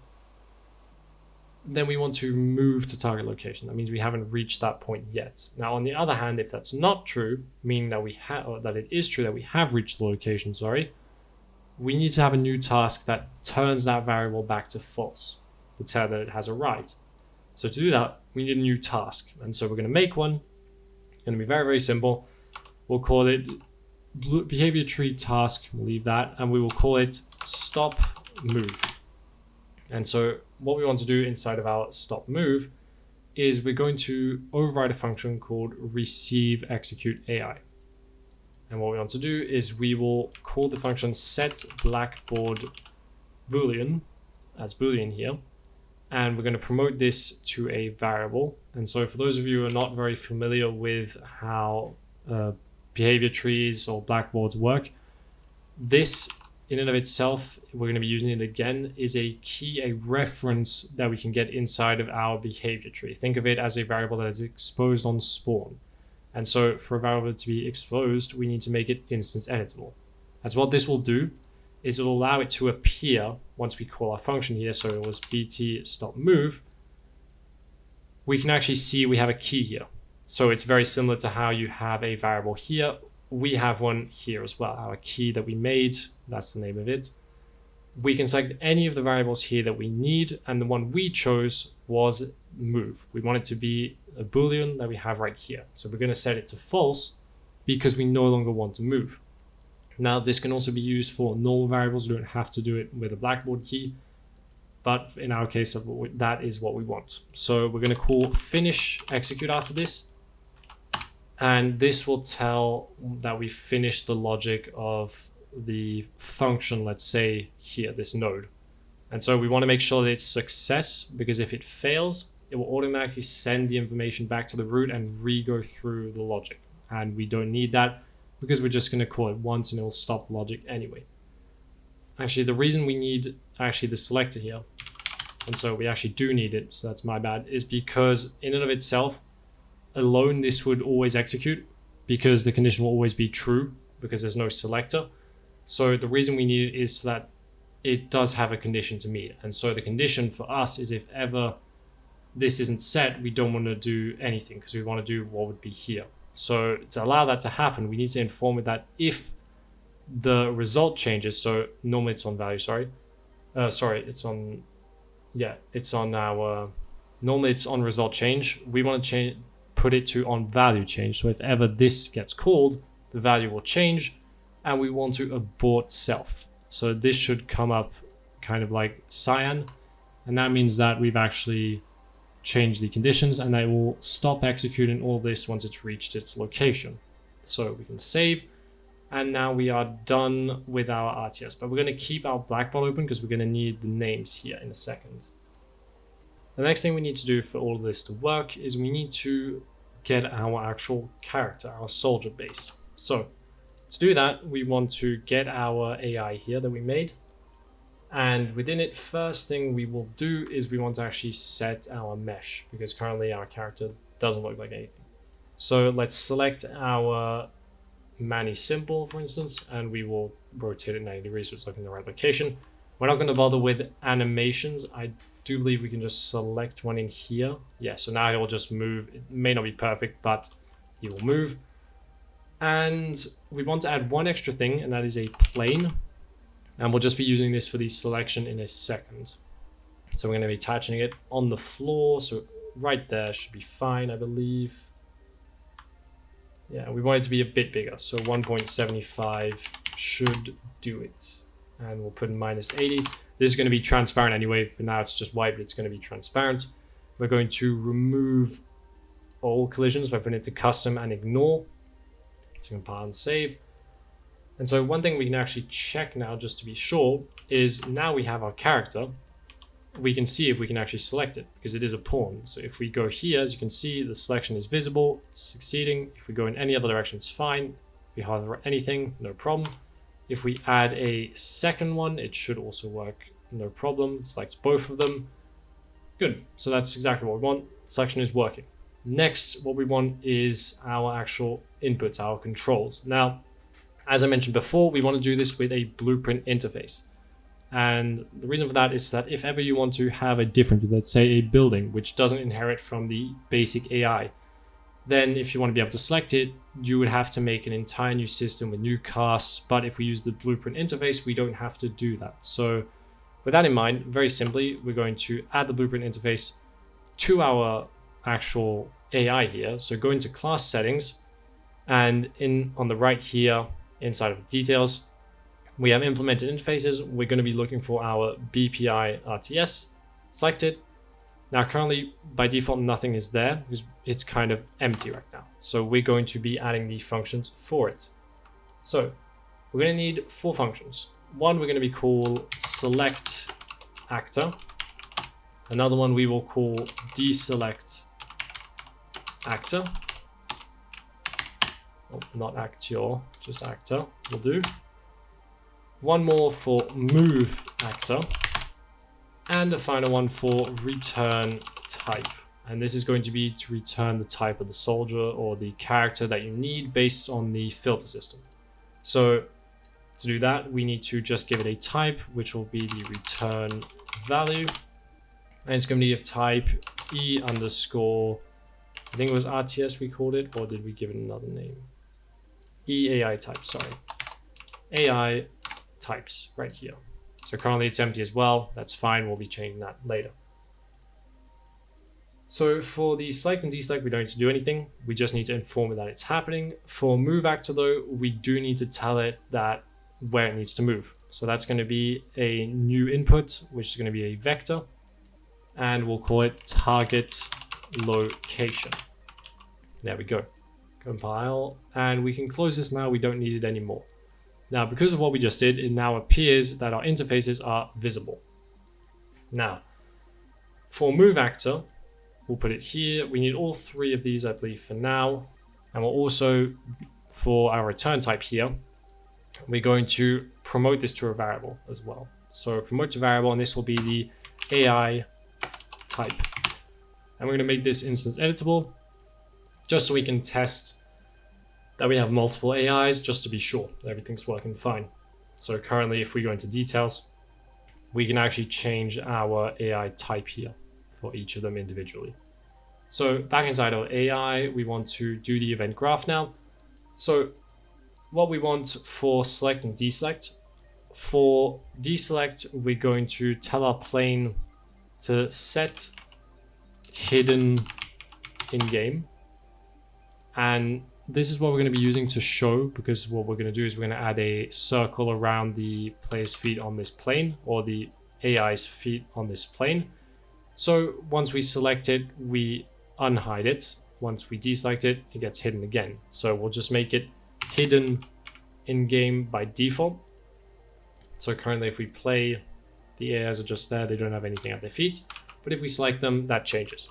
Then we want to move to target location. That means we haven't reached that point yet. Now, on the other hand, if that's not true, meaning that that it is true that we have reached the location, we need to have a new task that turns that variable back to false to tell that it has arrived. So to do that, we need a new task. And so we're going to make one. It's going to be very, very simple. We'll call it behavior tree task. We'll leave that. And we will call it stop move. And so what we want to do inside of our stop move is we're going to override a function called receive execute AI. And what we want to do is we will call the function set blackboard boolean as boolean here. and we're going to promote this to a variable. And so for those of you who are not very familiar with how behavior trees or blackboards work, this in and of itself, we're going to be using it again, is a key, a reference that we can get inside of our behavior tree. Think of it as a variable that is exposed on spawn. And so for a variable to be exposed, we need to make it instance editable. That's what this will do, is it'll allow it to appear once we call our function here. So it was bt stop move. We can actually see we have a key here. So it's very similar to how you have a variable here. We have one here as well, our key that we made, that's the name of it. We can select any of the variables here that we need, and the one we chose was move. We want it to be a boolean that we have right here. So we're going to set it to false because we no longer want to move. Now this can also be used for normal variables. You don't have to do it with a blackboard key, but in our case, that is what we want. So we're going to call finish execute after this. And this will tell that we finished the logic of the function, let's say here, this node. And so we want to make sure that it's success, because if it fails, it will automatically send the information back to the root and re-go through the logic. And we don't need that because we're just going to call it once and it will stop logic anyway. Actually, the reason we need actually the selector here, and so we actually do need it, so that's my bad, is because in and of itself, alone this would always execute because the condition will always be true because there's no selector. So the reason we need it is so that it does have a condition to meet. And so the condition for us is if ever this isn't set, we don't want to do anything because we want to do what would be here. So to allow that to happen, we need to inform it that if the result changes, so normally it's on value, normally it's on result change. We want to put it to on value change. So if ever this gets called, the value will change, and we want to abort self. So this should come up kind of like cyan, and that means that we've actually changed the conditions, and they will stop executing all this once it's reached its location. So we can save, and now we are done with our RTS, but we're going to keep our blackboard open because we're going to need the names here in a second. The next thing we need to do for all of this to work is we need to get our actual character, our soldier base. So to do that, we want to get our AI here that we made. And within it, first thing we will do is we want to actually set our mesh, because currently our character doesn't look like anything. So let's select our Manny symbol, for instance, and we will rotate it 90 degrees so it's looking in the right location. We're not going to bother with animations. I do believe we can just select one in here. Yeah, so now it will just move. It may not be perfect, but he will move. And we want to add one extra thing, and that is a plane. And we'll just be using this for the selection in a second. So we're going to be attaching it on the floor. So right there should be fine, I believe. Yeah, we want it to be a bit bigger. So 1.75 should do it. And we'll put in -80. This is going to be transparent anyway. For now, it's just white, but it's going to be transparent. We're going to remove all collisions by putting it to custom and ignore. So compile and save. And so one thing we can actually check now, just to be sure, is now we have our character. We can see if we can actually select it, because it is a pawn. So if we go here, as you can see, the selection is visible, it's succeeding. If we go in any other direction, it's fine. If we hover anything, no problem. If we add a second one, it should also work, no problem. It selects both of them. Good, so that's exactly what we want. Selection is working. Next, what we want is our actual inputs, our controls. Now, as I mentioned before, we want to do this with a blueprint interface. And the reason for that is that if ever you want to have a different, let's say a building, which doesn't inherit from the basic AI, then if you want to be able to select it, you would have to make an entire new system with new casts. But if we use the blueprint interface, we don't have to do that. So with that in mind, very simply, we're going to add the blueprint interface to our actual AI here. So go into class settings, and on the right here, inside of details, we have implemented interfaces. We're going to be looking for our BPI RTS. Select it. Now currently by default nothing is there because it's kind of empty right now. So we're going to be adding the functions for it. So we're going to need 4 functions. One we're going to be called select actor, Another one we will call deselect actor. Oh, not actor, just actor will do. One more for move actor. And a final one for return type. And this is going to be to return the type of the soldier or the character that you need based on the filter system. So to do that, we need to just give it a type, which will be the return value. And it's going to be of type E underscore, I think it was RTS we called it, or did we give it another name? EAI type, sorry. AI types right here. So currently it's empty as well. That's fine. We'll be changing that later. So for the select and deselect, we don't need to do anything. We just need to inform it that it's happening. For move actor though, we do need to tell it that where it needs to move. So that's going to be a new input, which is going to be a vector, and we'll call it target location. There we go. Compile, and we can close this now. We don't need it anymore. Now, because of what we just did, it now appears that our interfaces are visible. Now, for move actor, we'll put it here. We need all three of these, I believe, for now. And we'll also, for our return type here, we're going to promote this to a variable as well. So promote to variable, and this will be the AI type. And we're going to make this instance editable, just so we can test that we have multiple AIs, just to be sure that everything's working fine. So currently, if we go into details, we can actually change our AI type here for each of them individually. So back inside our AI, we want to do the event graph now. So what we want for select and deselect. For deselect, we're going to tell our plane to set hidden in-game. And this is what we're going to be using to show, because what we're going to do is we're going to add a circle around the player's feet on this plane, or the AI's feet on this plane. So once we select it, we unhide it. Once we deselect it, it gets hidden again. So we'll just make it hidden in-game by default. So currently if we play, the AIs are just there, they don't have anything at their feet. But if we select them, that changes.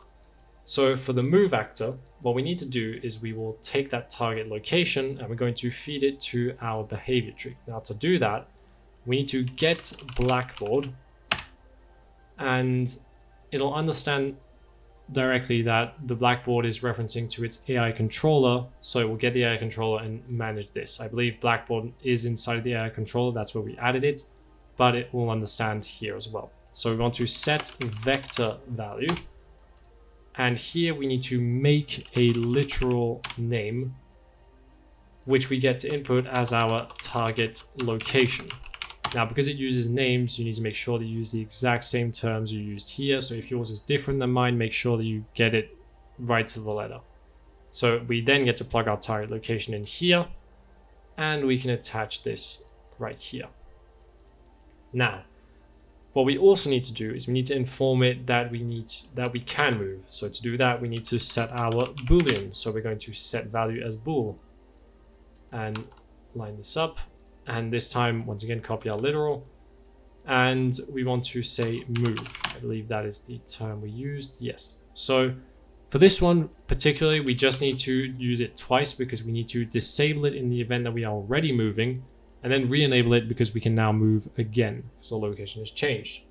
So for the move actor, what we need to do is we will take that target location and we're going to feed it to our behavior tree. Now to do that, we need to get Blackboard, and it'll understand directly that the Blackboard is referencing to its AI controller. So it will get the AI controller and manage this. I believe Blackboard is inside of the AI controller. That's where we added it, but it will understand here as well. So we want to set vector value. And here we need to make a literal name, which we get to input as our target location. Now, because it uses names, you need to make sure that you use the exact same terms you used here. So if yours is different than mine, make sure that you get it right to the letter. So we then get to plug our target location in here, and we can attach this right here. Now, what we also need to do is we need to inform it that we can move. So to do that, we need to set our boolean. So we're going to set value as bool and line this up. And this time, once again, copy our literal. And we want to say move. I believe that is the term we used. Yes. So for this one particularly, we just need to use it twice because we need to disable it in the event that we are already moving, and then re-enable it because we can now move again because the location has changed.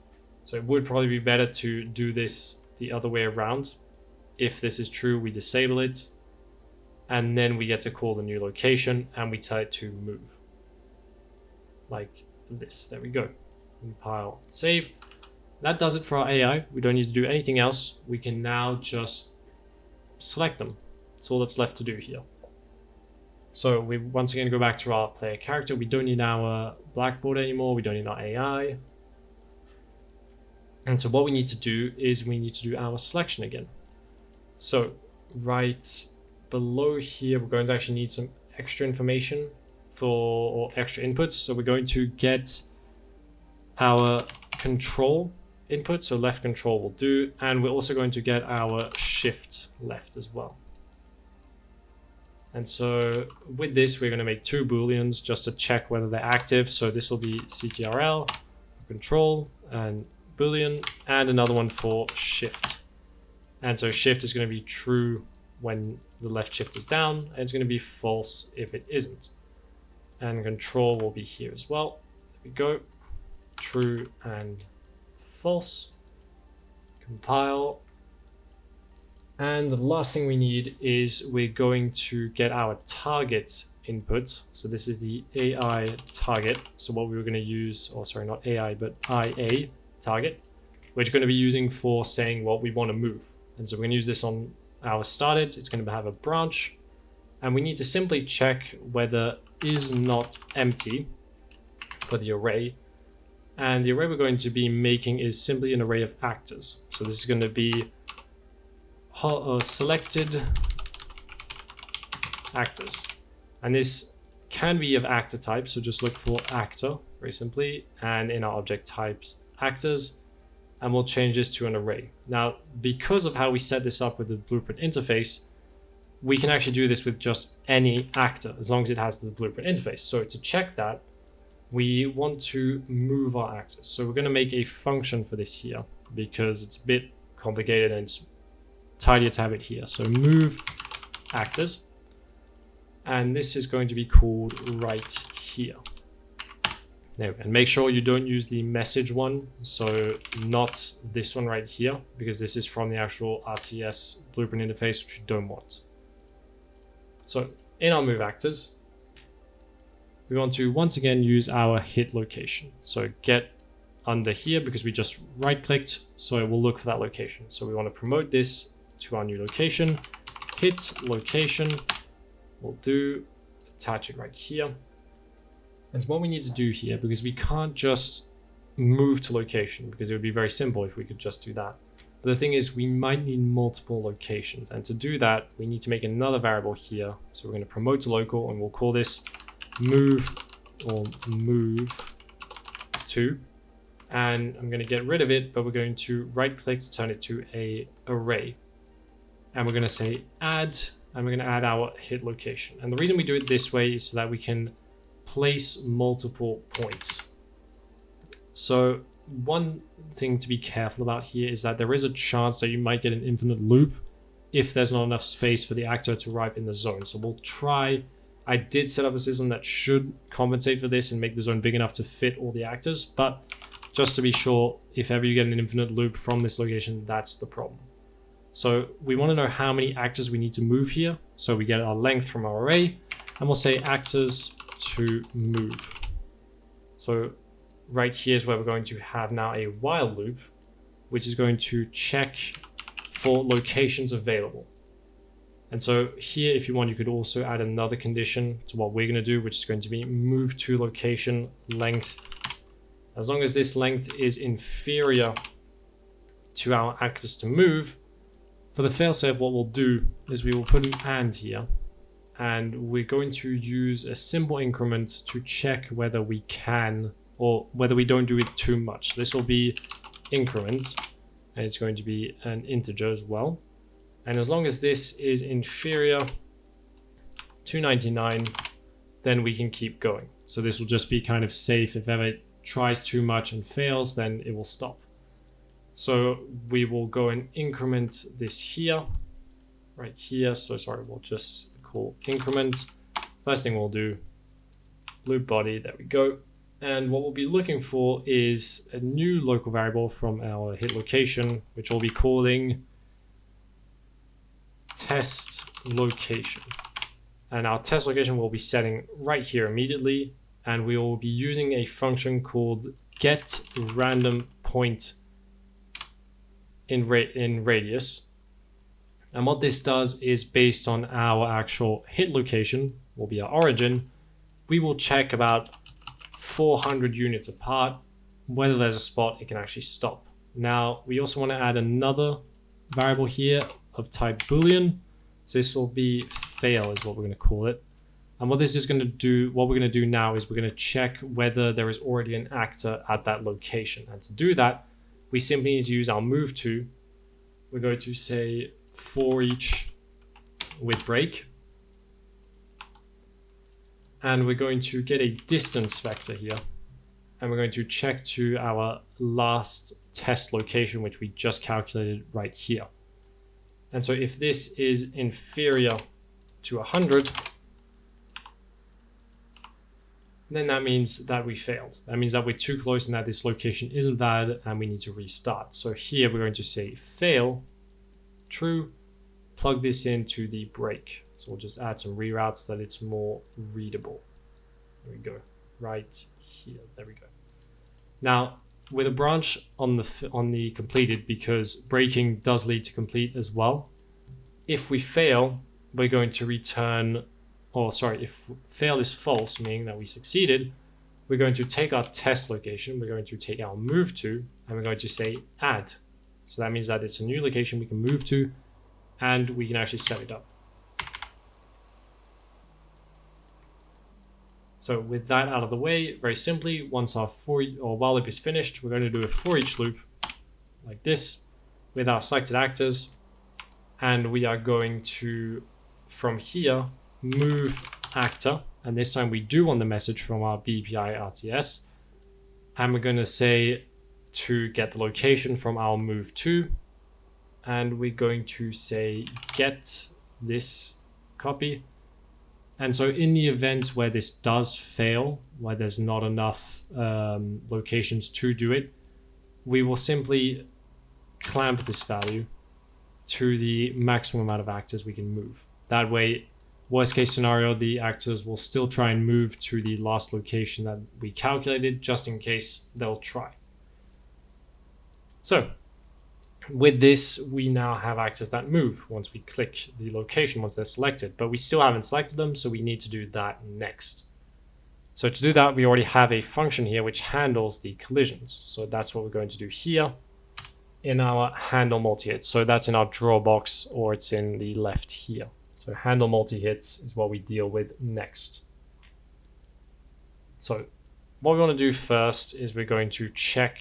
So it would probably be better to do this the other way around. If this is true, we disable it, and then we get to call the new location and we tell it to move. Like this. There we go. Compile, save. That does it for our AI. We don't need to do anything else. We can now just select them. That's all that's left to do here. So we once again go back to our player character. We don't need our Blackboard anymore. We don't need our AI. And so what we need to do is we need to do our selection again. So right below here, we're going to actually need some extra information or extra inputs. So we're going to get our control input. So left control will do. And we're also going to get our shift left as well. And so with this, we're going to make two booleans just to check whether they're active. So this will be CTRL control, and boolean, and another one for shift. And so shift is going to be true when the left shift is down, and it's going to be false if it isn't. And control will be here as well. There we go. True and false. Compile. And the last thing we need is we're going to get our target input. So this is the AI target. So what we were going to use, or sorry, not AI, but IA target, which we're going to be using for saying what we want to move. And so we're going to use this on our started. It's going to have a branch, and we need to simply check whether is not empty for the array. And the array we're going to be making is simply an array of actors. So this is going to be selected actors, and this can be of actor type, so just look for actor very simply, and in our object types actors, and we'll change this to an array. Now, because of how we set this up with the blueprint interface, we can actually do this with just any actor as long as it has the blueprint interface. So to check that, we want to move our actors. So we're going to make a function for this here because it's a bit complicated and it's tidier to have it here. So move actors, and this is going to be called right here. There we go. And make sure you don't use the message one, so not this one right here, because this is from the actual RTS blueprint interface, which you don't want. So in our move actors, we want to once again use our hit location. So get under here because we just right clicked, so it will look for that location. So we want to promote this to our new location, hit location, we'll do, attach it right here. And what we need to do here, because we can't just move to location, because it would be very simple if we could just do that. But the thing is, we might need multiple locations, and to do that, we need to make another variable here. So we're going to promote to local, and we'll call this move or move to. And I'm going to get rid of it, but we're going to right click to turn it to a array. And we're going to say add, and we're going to add our hit location. And the reason we do it this way is so that we can place multiple points. So one thing to be careful about here is that there is a chance that you might get an infinite loop if there's not enough space for the actor to arrive in the zone. So we'll try. I did set up a system that should compensate for this and make the zone big enough to fit all the actors, but just to be sure, if ever you get an infinite loop from this location, that's the problem. So we want to know how many actors we need to move here. So we get our length from our array, and we'll say actors to move. So right here is where we're going to have now a while loop, which is going to check for locations available. And so here, if you want, you could also add another condition to what we're going to do, which is going to be move to location length. As long as this length is inferior to our actors to move, for the failsafe, what we'll do is we will put an and here, and we're going to use a simple increment to check whether we can or whether we don't do it too much. This will be increment, and it's going to be an integer as well. And as long as this is inferior to 99, then we can keep going. So this will just be kind of safe. If ever it tries too much and fails, then it will stop. So we will go and increment this here, right here. So sorry, we'll just call increment. First thing we'll do, loop body, there we go. And what we'll be looking for is a new local variable from our hit location, which we'll be calling test location. And our test location we'll be setting right here immediately. And we will be using a function called get random point in radius. And what this does is based on our actual hit location, will be our origin, we will check about 400 units apart whether there's a spot it can actually stop. Now we also want to add another variable here of type boolean. So this will be fail is what we're going to call it. And what this is going to do, what we're going to do now is we're going to check whether there is already an actor at that location. And to do that, we simply need to use our move to. We're going to say for each with break. And we're going to get a distance vector here. and we're going to check to our last test location, which we just calculated right here. And so if this is inferior to 100, then that means that we failed. That means that we're too close and that this location isn't valid and we need to restart. So here we're going to say fail, true, plug this into the break. So we'll just add some reroutes so that it's more readable. There we go, right here, there we go. Now, with a branch on the completed, because breaking does lead to complete as well, if we fail, we're going to return, or sorry, if fail is false, meaning that we succeeded, we're going to take our test location, we're going to take our move to, and we're going to say add. So that means that it's a new location we can move to, and we can actually set it up. So with that out of the way, very simply, once our while loop is finished, we're going to do a for each loop like this with our selected actors. And we are going to, from here, move actor. And this time we do want the message from our BPI RTS. And we're going to say to get the location from our move to. And we're going to say get this copy. And so in the event where this does fail, where there's not enough locations to do it, we will simply clamp this value to the maximum amount of actors we can move. That way, worst case scenario, the actors will still try and move to the last location that we calculated, just in case they'll try. So with this, we now have actors that move once we click the location, once they're selected, but we still haven't selected them, so we need to do that next. So to do that, we already have a function here which handles the collisions. So that's what we're going to do here in our handle multi-hits. So that's in our draw box, or it's in the left here. So handle multi-hits is what we deal with next. So what we want to do first is we're going to check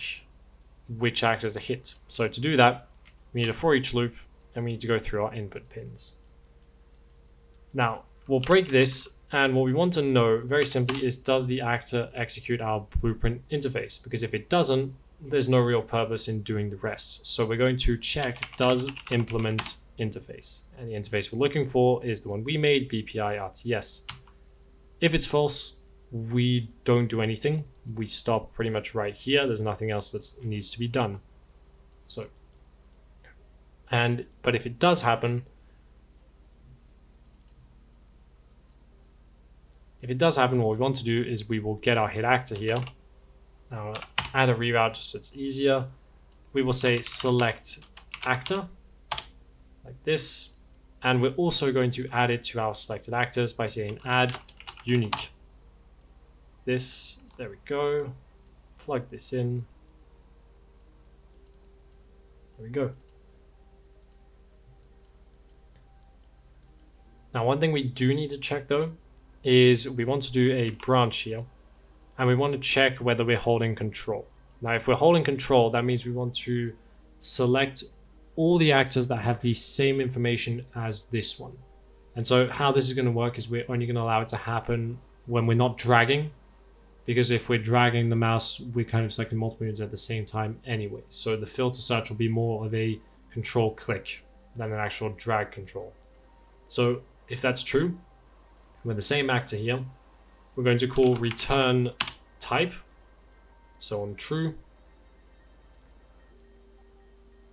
which actors are hit. So to do that, we need a for each loop, and we need to go through our input pins. Now, we'll break this, and what we want to know very simply is, does the actor execute our blueprint interface? Because if it doesn't, there's no real purpose in doing the rest. So we're going to check does implement interface, and the interface we're looking for is the one we made, BPI RTS. If it's false, we don't do anything. We stop pretty much right here. There's nothing else that needs to be done. So, but if it does happen, what we want to do is we will get our hit actor here. Now, add a reroute just so it's easier. We will say select actor like this, and we're also going to add it to our selected actors by saying add unique. This, there we go. Plug this in. There we go. Now, one thing we do need to check though is we want to do a branch here, and we want to check whether we're holding control. Now, if we're holding control, that means we want to select all the actors that have the same information as this one. And so how this is going to work is we're only going to allow it to happen when we're not dragging, because if we're dragging the mouse, we're kind of selecting multiple units at the same time anyway. So the filter search will be more of a control click than an actual drag control. So if that's true, with the same actor here, we're going to call return type. So on true,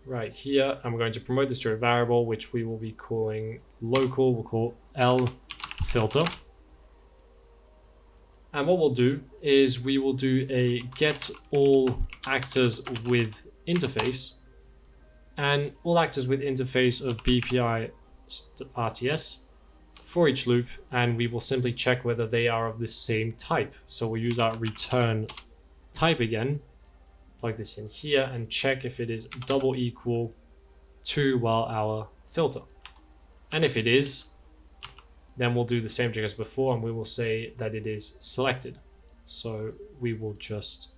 right here, and we're going to promote this to a variable, which we will be calling local. We'll call L filter. And what we'll do is we will do a get all actors with interface, and all actors with interface of BPI RTS for each loop, and we will simply check whether they are of the same type. So we'll use our return type again, plug this in here, and check if it is double equal to, well, our filter. And if it is, then we'll do the same check as before, and we will say that it is selected. So we will just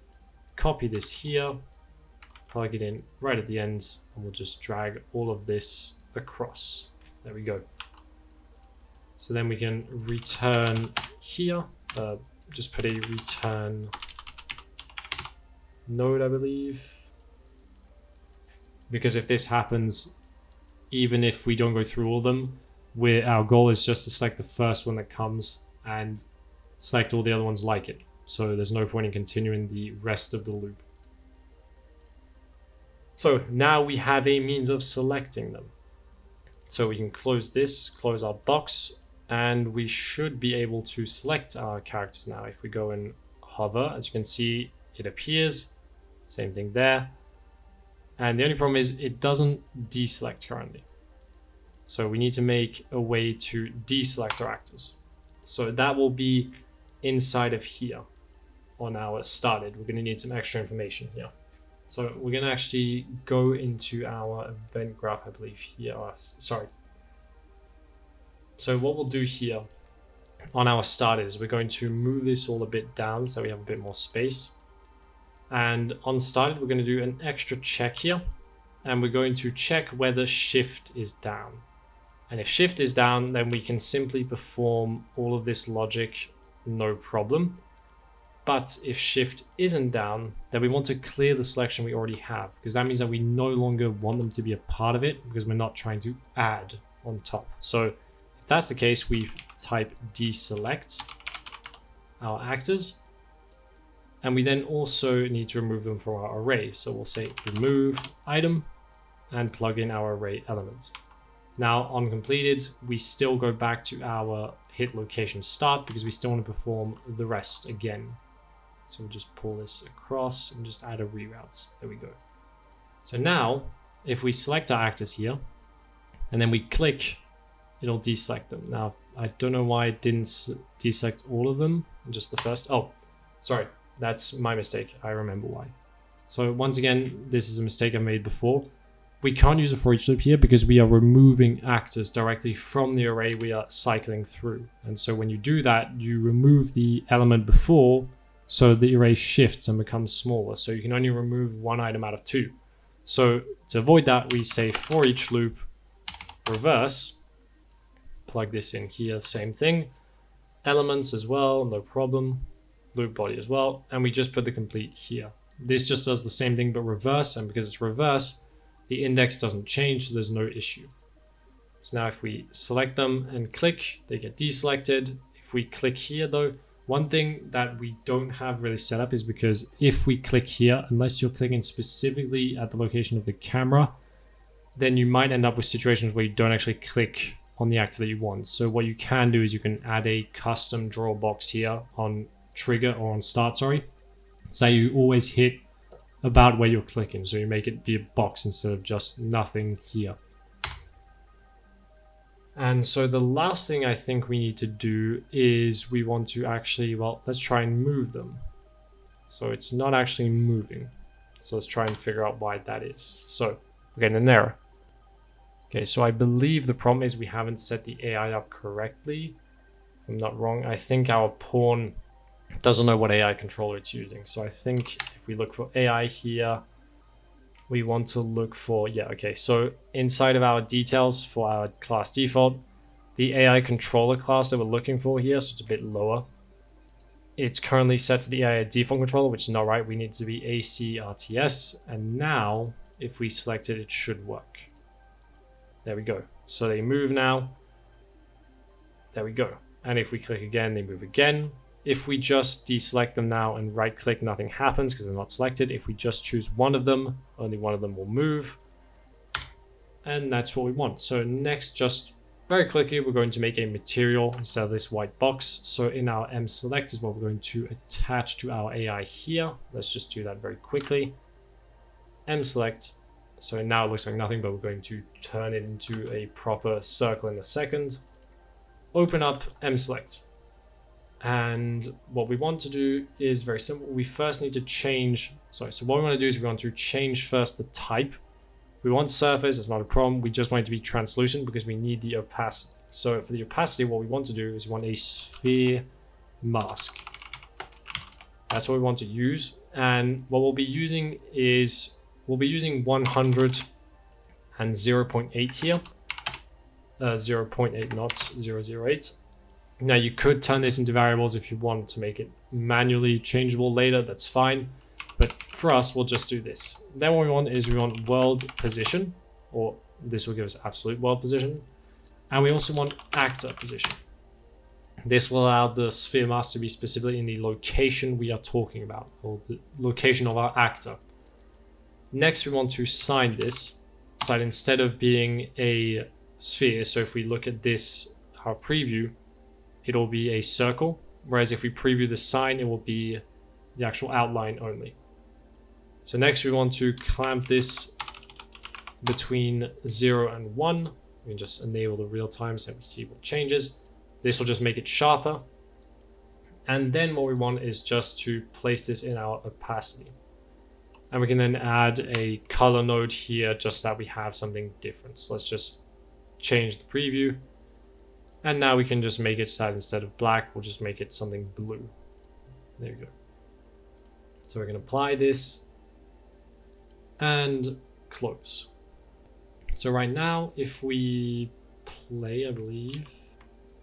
copy this here, plug it in right at the ends, and we'll just drag all of this across. There we go. So then we can return here, just put a return node, I believe. Because if this happens, even if we don't go through all of them, our goal is just to select the first one that comes and select all the other ones like it. So there's no point in continuing the rest of the loop. So now we have a means of selecting them. So we can close this, close our box, and we should be able to select our characters now. If we go and hover, as you can see, it appears. Same thing there. And the only problem is it doesn't deselect currently. So we need to make a way to deselect our actors. So that will be inside of here on our started. We're going to need some extra information here. So we're going to actually go into our event graph, I believe here. Sorry. So what we'll do here on our started is we're going to move this all a bit down so we have a bit more space. And on started, we're going to do an extra check here. And we're going to check whether shift is down. And if shift is down, then we can simply perform all of this logic, no problem. But if shift isn't down, then we want to clear the selection we already have, because that means that we no longer want them to be a part of it because we're not trying to add on top. So if that's the case, we type deselect our actors. And we then also need to remove them from our array. So we'll say remove item and plug in our array element. Now on completed, we still go back to our hit location start because we still want to perform the rest again. So we'll just pull this across and just add a reroute. There we go. So now if we select our actors here and then we click, it'll deselect them. Now, I don't know why it didn't deselect all of them, just the first. Oh, sorry, that's my mistake. I remember why. So once again, this is a mistake I made before. We can't use a for each loop here because we are removing actors directly from the array we are cycling through. And so when you do that, you remove the element before, so the array shifts and becomes smaller. So you can only remove one item out of two. So to avoid that, we say for each loop reverse, plug this in here, same thing. Elements as well, no problem. Loop body as well. And we just put the complete here. This just does the same thing but reverse, and because it's reverse, the index doesn't change, so there's no issue. So now if we select them and click, they get deselected. If we click here though, one thing that we don't have really set up is because if we click here, unless you're clicking specifically at the location of the camera, then you might end up with situations where you don't actually click on the actor that you want. So what you can do is you can add a custom draw box here on trigger or on start, sorry. Say you always hit about where you're clicking, so you make it be a box instead of just nothing here. And so the last thing I think we need to do is we want to actually, well, let's try and move them. So it's not actually moving. So let's try and figure out why that is. So we're getting an error. Okay, so I believe the problem is we haven't set the AI up correctly. If I'm not wrong, I think our pawn doesn't know what AI controller it's using. So I think if we look for AI here, we want to look for, yeah, okay. So inside of our details for our class default, the AI controller class that we're looking for here, so it's a bit lower. It's currently set to the AI default controller, which is not right. We need to be AC RTS. And now if we select it, it should work. There we go. So they move now. There we go. And if we click again, they move again. If we just deselect them now and right click, nothing happens because they're not selected. If we just choose one of them, only one of them will move. And that's what we want. So next, just very quickly, we're going to make a material instead of this white box. So in our mSelect is what we're going to attach to our AI here. Let's just do that very quickly. mSelect. So now it looks like nothing, but we're going to turn it into a proper circle in a second. Open up mSelect. And what we want to do is very simple. We first need to change, so what we want to do is we want to change first the type. We want surface, it's not a problem. We just want it to be translucent because we need the opacity. So for the opacity, what we want to do is we want a sphere mask. That's what we want to use. And what we'll be using is, we'll be using 100 and 0.8 here. 0.8, not 0.08. Now you could turn this into variables if you want to make it manually changeable later, that's fine. But for us, we'll just do this. Then what we want world position, or this will give us absolute world position. And we also want actor position. This will allow the sphere mask to be specifically in the location we are talking about, or the location of our actor. Next, we want to sign this, so that instead of being a sphere, so if we look at this, our preview, it'll be a circle, whereas if we preview the sign, it will be the actual outline only. So next, we want to clamp this between 0 and 1. We can just enable the real time so we see what changes. This will just make it sharper. And then what we want is just to place this in our opacity. And we can then add a color node here just so that we have something different. So let's just change the preview. And now we can just make it so that instead of black, we'll just make it something blue. There we go. So we're going to apply this and close. So right now, if we play, I believe.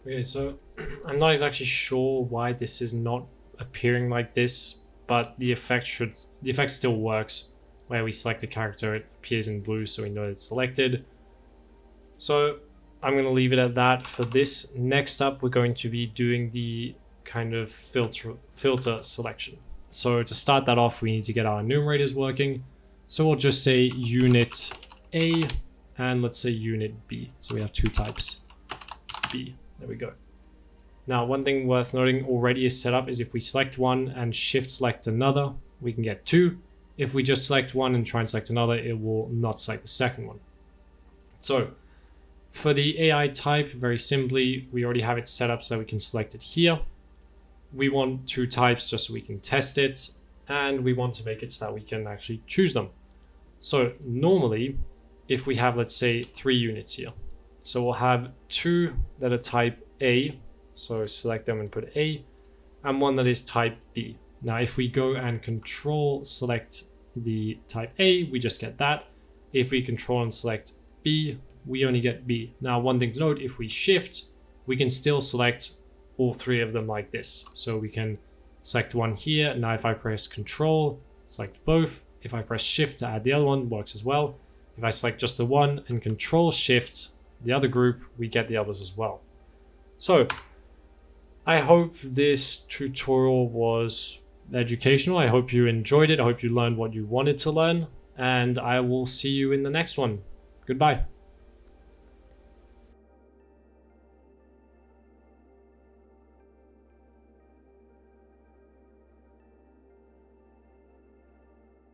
Okay, so I'm not exactly sure why this is not appearing like this, but the effect still works. Where we select a character, it appears in blue, so we know it's selected. So I'm going to leave it at that for this. Next up, we're going to be doing the kind of filter selection. So to start that off, we need to get our enumerators working. So we'll just say unit A and let's say unit B. So we have two types, B. There we go. Now, one thing worth noting already is set up is if we select one and shift select another, we can get two. If we just select one and try and select another, it will not select the second one. So for the AI type, very simply, we already have it set up so we can select it here. We want two types just so we can test it, and we want to make it so that we can actually choose them. So normally, if we have, let's say, 3 units here, so we'll have 2 that are type A, so select them and put A, and 1 that is type B. Now, if we go and control select the type A, we just get that. If we control and select B, we only get B. Now, one thing to note, if we shift, we can still select all 3 of them like this. So we can select one here. Now, if I press control, select both. If I press shift to add the other one, works as well. If I select just the one and control shift the other group, we get the others as well. So I hope this tutorial was educational. I hope you enjoyed it. I hope you learned what you wanted to learn, and I will see you in the next one. Goodbye.